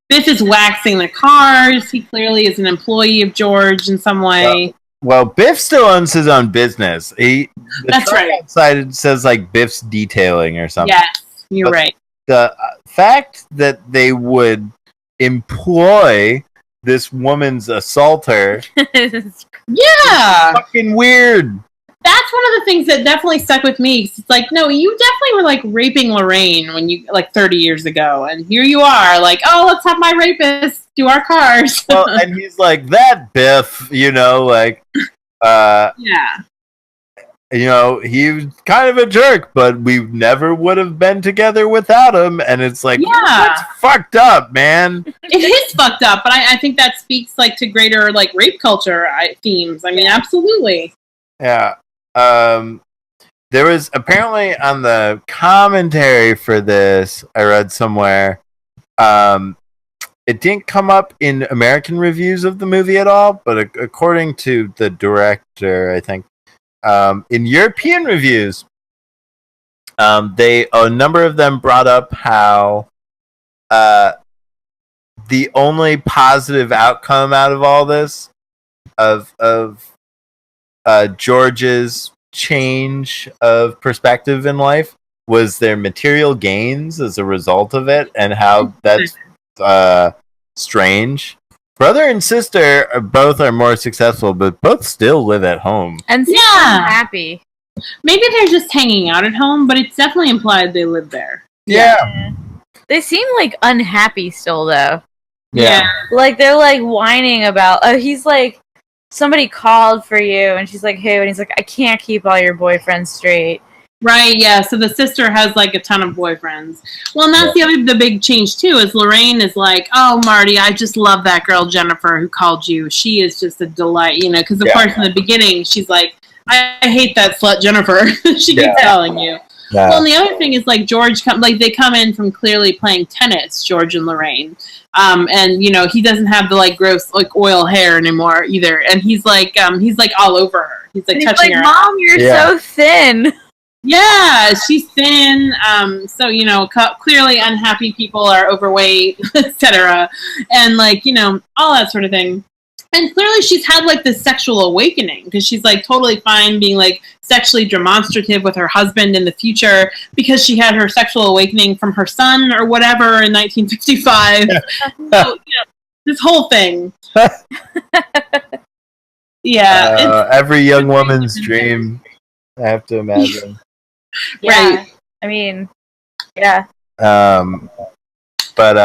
Biff is waxing the cars. He clearly is an employee of George in some way. Well, Biff still owns his own business. That's right. Outside it says, like, Biff's Detailing or something. Yes, you're right. The fact that they would employ this woman's assaulter yeah! fucking weird. That's one of the things that definitely stuck with me. It's like, no, you definitely were, like, raping Lorraine when you, like, 30 years ago. And here you are, like, oh, let's have my rapist do our cars. Well, and he's like, that Biff, like, yeah. He was kind of a jerk, but we never would have been together without him. And it's like, that's fucked up, man. It is fucked up, but I think that speaks, like, to greater, like, rape culture themes. I mean, absolutely. Yeah. There was apparently on the commentary for this, I read somewhere, it didn't come up in American reviews of the movie at all, but according to the director, I think, in European reviews, a number of them brought up how the only positive outcome out of all this, of George's change of perspective in life, was their material gains as a result of it, and how that's strange. Brother and sister both are more successful, but both still live at home and seem happy. Maybe they're just hanging out at home, but it's definitely implied they live there. Yeah. They seem like unhappy still, though. Yeah. Like they're like whining about. He's like, somebody called for you, and she's like, who? And he's like, I can't keep all your boyfriends straight. Right, yeah, so the sister has, like, a ton of boyfriends. Well, and that's the big change, too, is Lorraine is like, oh, Marty, I just love that girl, Jennifer, who called you. She is just a delight, because, of course, in the beginning, she's like, I hate that slut, Jennifer. She keeps telling you. Yeah. Well, and the other thing is, like, they come in from clearly playing tennis, George and Lorraine. And, he doesn't have the, like, gross, like, oil hair anymore, either. And he's, like, all over her. He's, like, touching her. Mom, you're so thin. Yeah, she's thin. So, clearly unhappy people are overweight, etc. And, like, all that sort of thing. And clearly she's had, like, this sexual awakening, because she's, like, totally fine being, like, sexually demonstrative with her husband in the future, because she had her sexual awakening from her son or whatever in 1955. So, this whole thing. Yeah. Every young woman's dream, I have to imagine. Yeah. Right. I mean, yeah. But,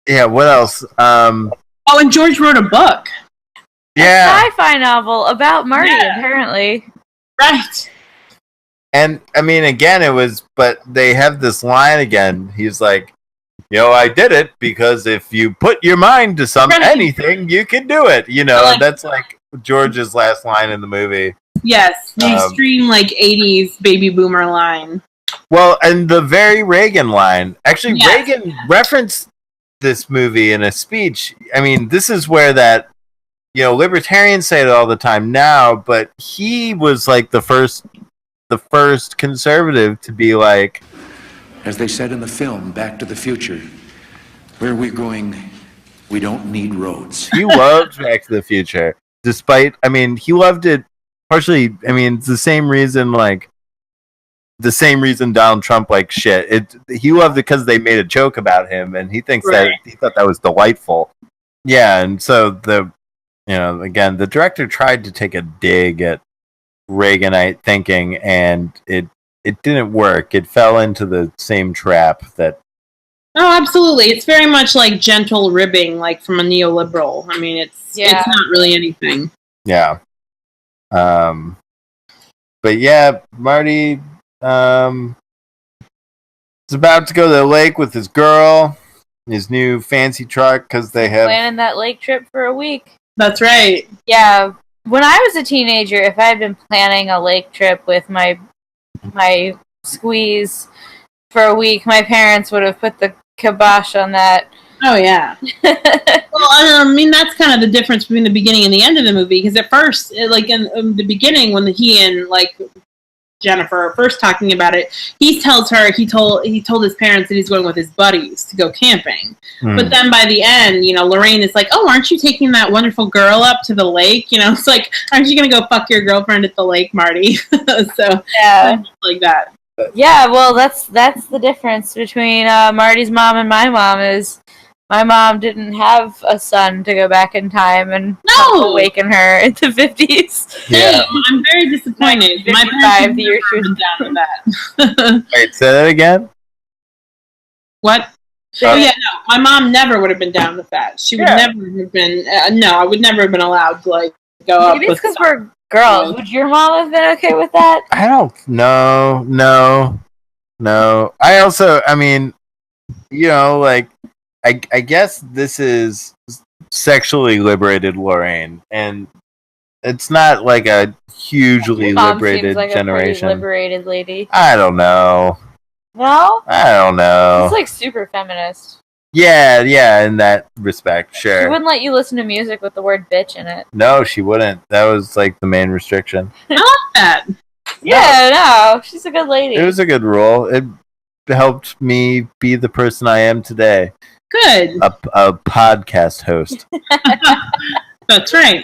yeah, what else? Oh, and George wrote a book. Yeah. A sci-fi novel about Marty, apparently. Right. And, I mean, again, but they have this line again. He's like, I did it because if you put your mind to anything, you can do it. That's like George's last line in the movie. Yes, the extreme, like, 80s baby boomer line. Well, and the very Reagan line. Actually, Reagan referenced this movie in a speech. I mean, this is where that, libertarians say it all the time now, but he was like the first conservative to be like, as they said in the film Back to the Future, where we're going, we don't need roads. He loved Back to the Future. Despite, I mean, he loved it partially, I mean, it's the same reason Donald Trump likes shit. He loved it because they made a joke about him, and he thinks that he thought that was delightful. Yeah, and so again, the director tried to take a dig at Reaganite thinking, and it didn't work. It fell into the same trap that. Oh, absolutely! It's very much like gentle ribbing, like from a neoliberal. I mean, it's not really anything. Yeah. But yeah, Marty. He's about to go to the lake with his girl, his new fancy truck, because they have planning that lake trip for a week. That's right. Yeah, when I was a teenager, if I had been planning a lake trip with my squeeze for a week, my parents would have put the kibosh on that. Oh yeah. Well, I mean, that's kind of the difference between the beginning and the end of the movie. Because at first, like in the beginning, when he and like Jennifer are first talking about it, he tells her he told his parents that he's going with his buddies to go camping. But then by the end, Lorraine is like, "Oh, aren't you taking that wonderful girl up to the lake?" It's like, "Aren't you going to go fuck your girlfriend at the lake, Marty?" So yeah, like that. Yeah, well, that's the difference between Marty's mom and my mom is my mom didn't have a son to go back in time and awaken her in the 50s. Yeah. I'm very disappointed. My parents the year she was down with that. Wait, say that again? What? Oh yeah, no. My mom never would have been down with that. She would never have been. No, I would never have been allowed to like go up. Maybe it's because we're girls. Would your mom have been okay with that? I don't know. No. I also, I mean, like, I guess this is sexually liberated Lorraine, and it's not like a hugely liberated like generation. A liberated lady. I don't know. No? I don't know. It's like super feminist. Yeah, in that respect, sure. She wouldn't let you listen to music with the word bitch in it. No, she wouldn't. That was like the main restriction. I like that. Yeah, no, she's a good lady. It was a good rule. It helped me be the person I am today. Good. A podcast host. That's right.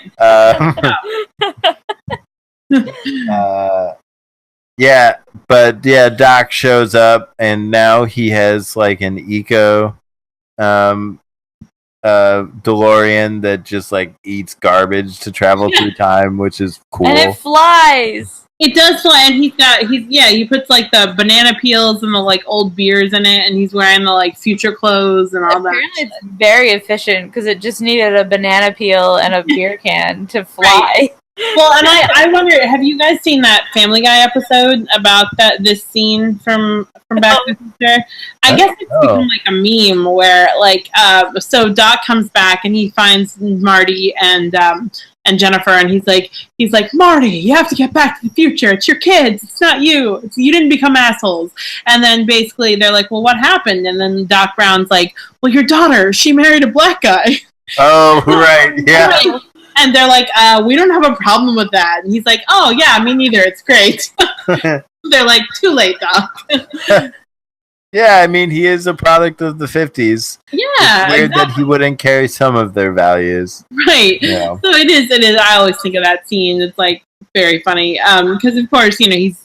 Yeah, but yeah, Doc shows up, and now he has like an eco DeLorean that just like eats garbage to travel through time, which is cool. And it flies. It does fly, and he puts like the banana peels and the like old beers in it, and he's wearing the like future clothes and all Apparently that. It's very efficient because it just needed a banana peel and a beer can to fly. Right. Well, and I wonder, have you guys seen that Family Guy episode about this scene from Back to the Future? I guess it's become like a meme where like so Doc comes back and he finds Marty and Jennifer, and he's like, Marty, you have to get back to the future. It's your kids. It's not you. You didn't become assholes. And then basically they're like, well, what happened? And then Doc Brown's like, well, your daughter, she married a black guy. Oh, right, yeah. Right. And they're like, we don't have a problem with that. And he's like, oh, yeah, me neither. It's great. They're like, too late, Doc. Yeah, I mean, he is a product of the 50s. Yeah, It's weird exactly. that he wouldn't carry some of their values. Right. Yeah. So it is. I always think of that scene. It's like very funny. Because of course, he's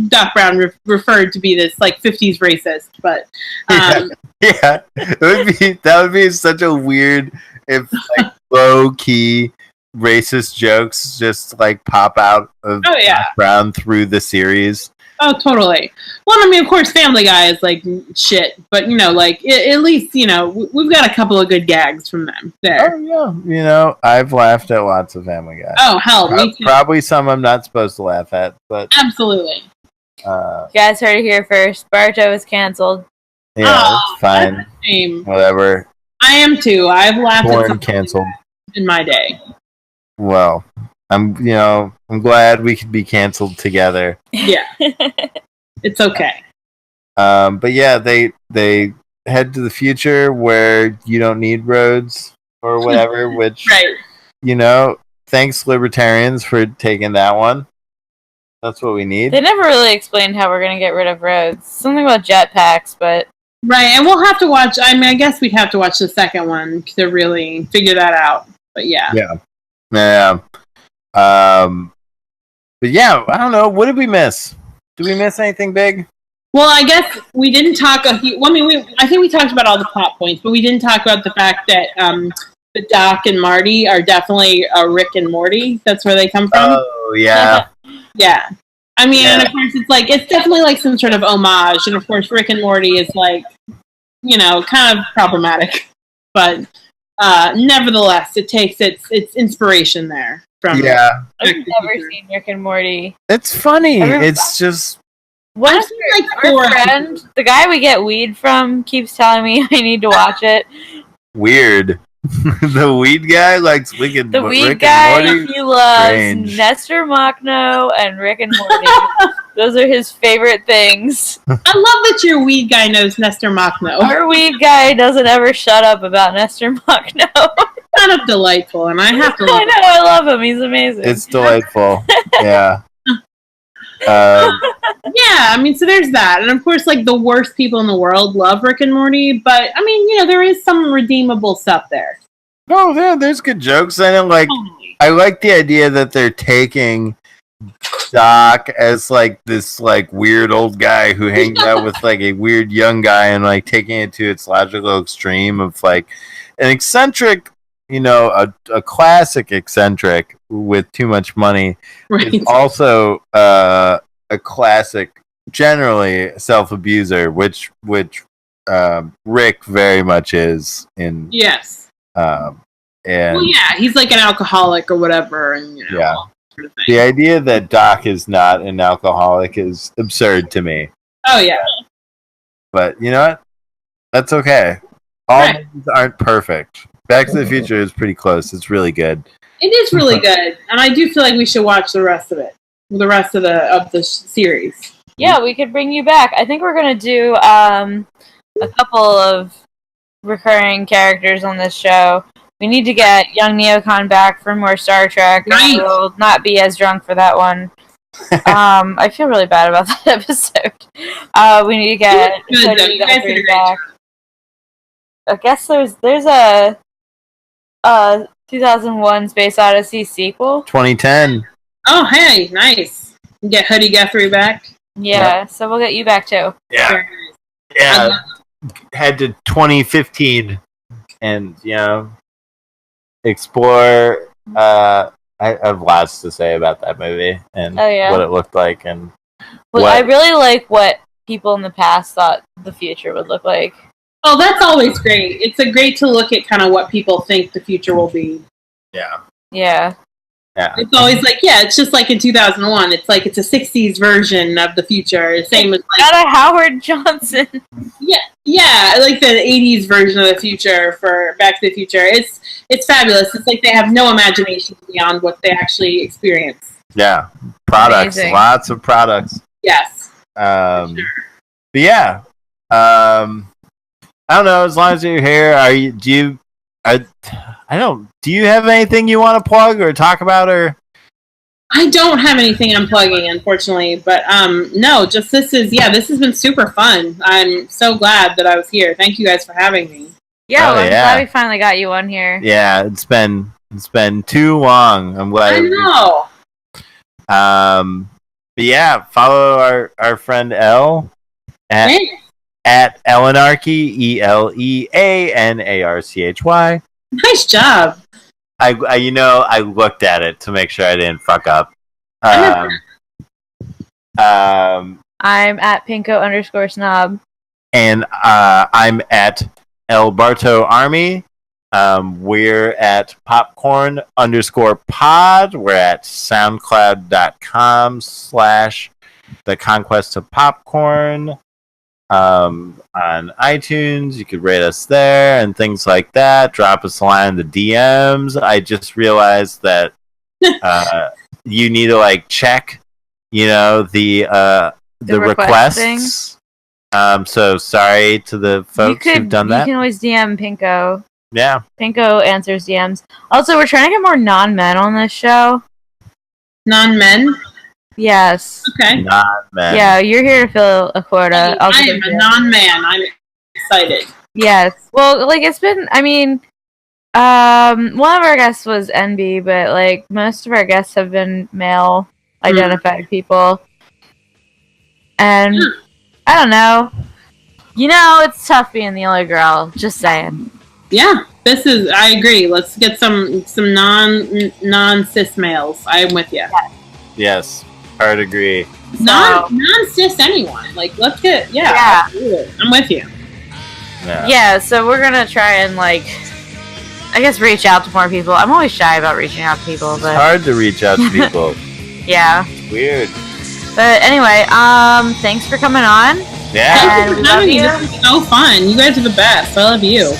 Doc Brown referred to be this like 50s racist, but Yeah, that would be such a weird if like low key racist jokes just like pop out of Doc Brown through the series. Oh, totally. Well, I mean, of course, Family Guy is like shit, but like at least we've got a couple of good gags from them there. Oh yeah, I've laughed at lots of Family Guy. Oh hell, me too. Probably some I'm not supposed to laugh at, but absolutely. You guys heard it here first. Barto is canceled. Yeah, it's fine. Whatever. I am too. I've laughed at some canceled in my day. Well, I'm glad we could be canceled together. Yeah, it's okay. But yeah, they head to the future where you don't need roads or whatever. Which, right. Thanks libertarians for taking that one. That's what we need. They never really explained how we're gonna get rid of roads. Something about jetpacks, but right. And we'll have to watch. I mean, I guess we'd have to watch the second one to really figure that out. But yeah. Yeah. But yeah, I don't know. What did we miss? Did we miss anything big? Well, I guess we didn't talk. I think we talked about all the plot points, but we didn't talk about the fact that the Doc and Marty are definitely Rick and Morty. That's where they come from. Oh yeah. Yeah. I mean, and of course, it's definitely like some sort of homage, and of course, Rick and Morty is like, kind of problematic, but nevertheless, it takes its inspiration there. From I've never seen Rick and Morty. It's funny. It's just our friend, the guy we get weed from, keeps telling me I need to watch it. Weird. The weed guy likes Rick weed guy. And Morty? He loves Strange. Nestor Machno and Rick and Morty. Those are his favorite things. I love that your weed guy knows Nestor Machno. Our weed guy doesn't ever shut up about Nestor Machno. Kind of delightful, and I have to. I know, I love him. He's amazing. It's delightful. Yeah. Yeah, I mean, so there's that, and of course, like the worst people in the world love Rick and Morty, but I mean, there is some redeemable stuff there. Oh, yeah, there's good jokes. I like the idea that they're taking Doc as like this like weird old guy who hangs out with like a weird young guy and like taking it to its logical extreme of like an eccentric, a classic eccentric with too much money is also a classic, generally self-abuser, which Rick very much is in. Yes. And he's like an alcoholic or whatever, and all sort of thing. The idea that Doc is not an alcoholic is absurd to me. Oh yeah. But you know what? That's okay. All movies aren't perfect. Back to the Future is pretty close. It's really good. It is really good, and I do feel like we should watch the rest of it, the rest of the series. Yeah, we could bring you back. I think we're gonna do a couple of recurring characters on this show. We need to get young Neocon back for more Star Trek. Right. I will not be as drunk for that one. I feel really bad about that episode. We need to get Cody Guthrie back. I guess there's a 2001 Space Odyssey sequel. 2010. Oh, hey, nice. Get Hoodie Guthrie back. Yeah, so we'll get you back too. Yeah. Yeah. Head to 2015 and, explore. I have lots to say about that movie and what it looked like. And I really like what people in the past thought the future would look like. Oh, that's always great. It's great to look at kind of what people think the future will be. Yeah. Yeah. Yeah. It's always like, it's just like in 2001. It's like it's a 60s version of the future. Same as like not a Howard Johnson. Yeah, I like the 80s version of the future for Back to the Future. It's fabulous. It's like they have no imagination beyond what they actually experience. Yeah. Products. Amazing. Lots of products. Yes. But yeah. I don't know, as long as you're here, do you have anything you want to plug or talk about or I don't have anything I'm plugging, unfortunately, but no, just this has been super fun. I'm so glad that I was here. Thank you guys for having me. Yeah, I'm glad we finally got you on here. Yeah, it's been too long. I'm glad. I know. But yeah, follow our friend Elle at Elenarchy, ELEANARCHY. Nice job. I looked at it to make sure I didn't fuck up. I'm at Pinko_snob. And I'm at El Barto Army. We're at popcorn_pod. We're at soundcloud.com/the Conquest of Popcorn. On iTunes, you could rate us there and things like that. Drop us a line in the DMs. I just realized that you need to check, the requests. So sorry to the folks who've done that. You can always DM Pinko. Yeah. Pinko answers DMs. Also, we're trying to get more non-men on this show. Non-men? Yes. Okay. Non-men. Yeah, you're here to fill a quota. I am a non-man. I'm excited. Yes. Well, it's been, one of our guests was NB, but, most of our guests have been male-identified people. And, I don't know. It's tough being the only girl. Just saying. Yeah, I agree. Let's get some non-cis males. I'm with you. Yes, hard agree. Non-cis anyone. Let's get, absolutely. I'm with you. Yeah, so we're gonna try and, I guess reach out to more people. I'm always shy about reaching out to people, but... It's hard to reach out to people. Yeah. It's weird. But anyway, thanks for coming on. Yeah. Thank you for having me. This was so fun. You guys are the best. I love you.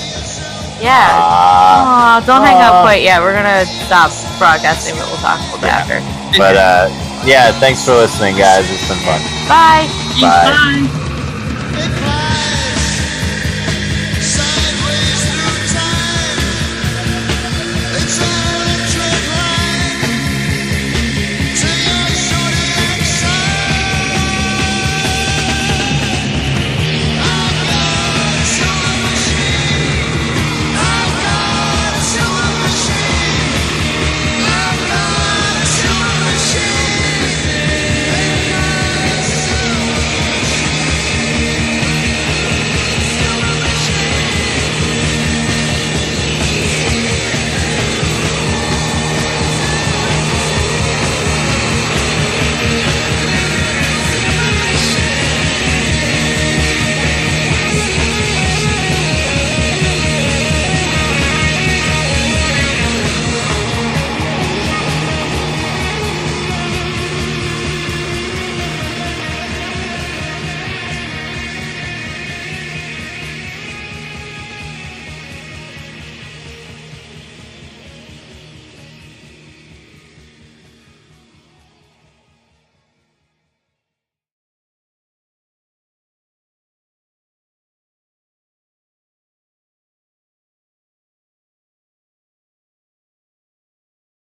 Yeah. Don't hang up quite yet. We're gonna stop broadcasting, but we'll talk a little bit after. But, thanks for listening, guys. It's been fun. Bye. Bye.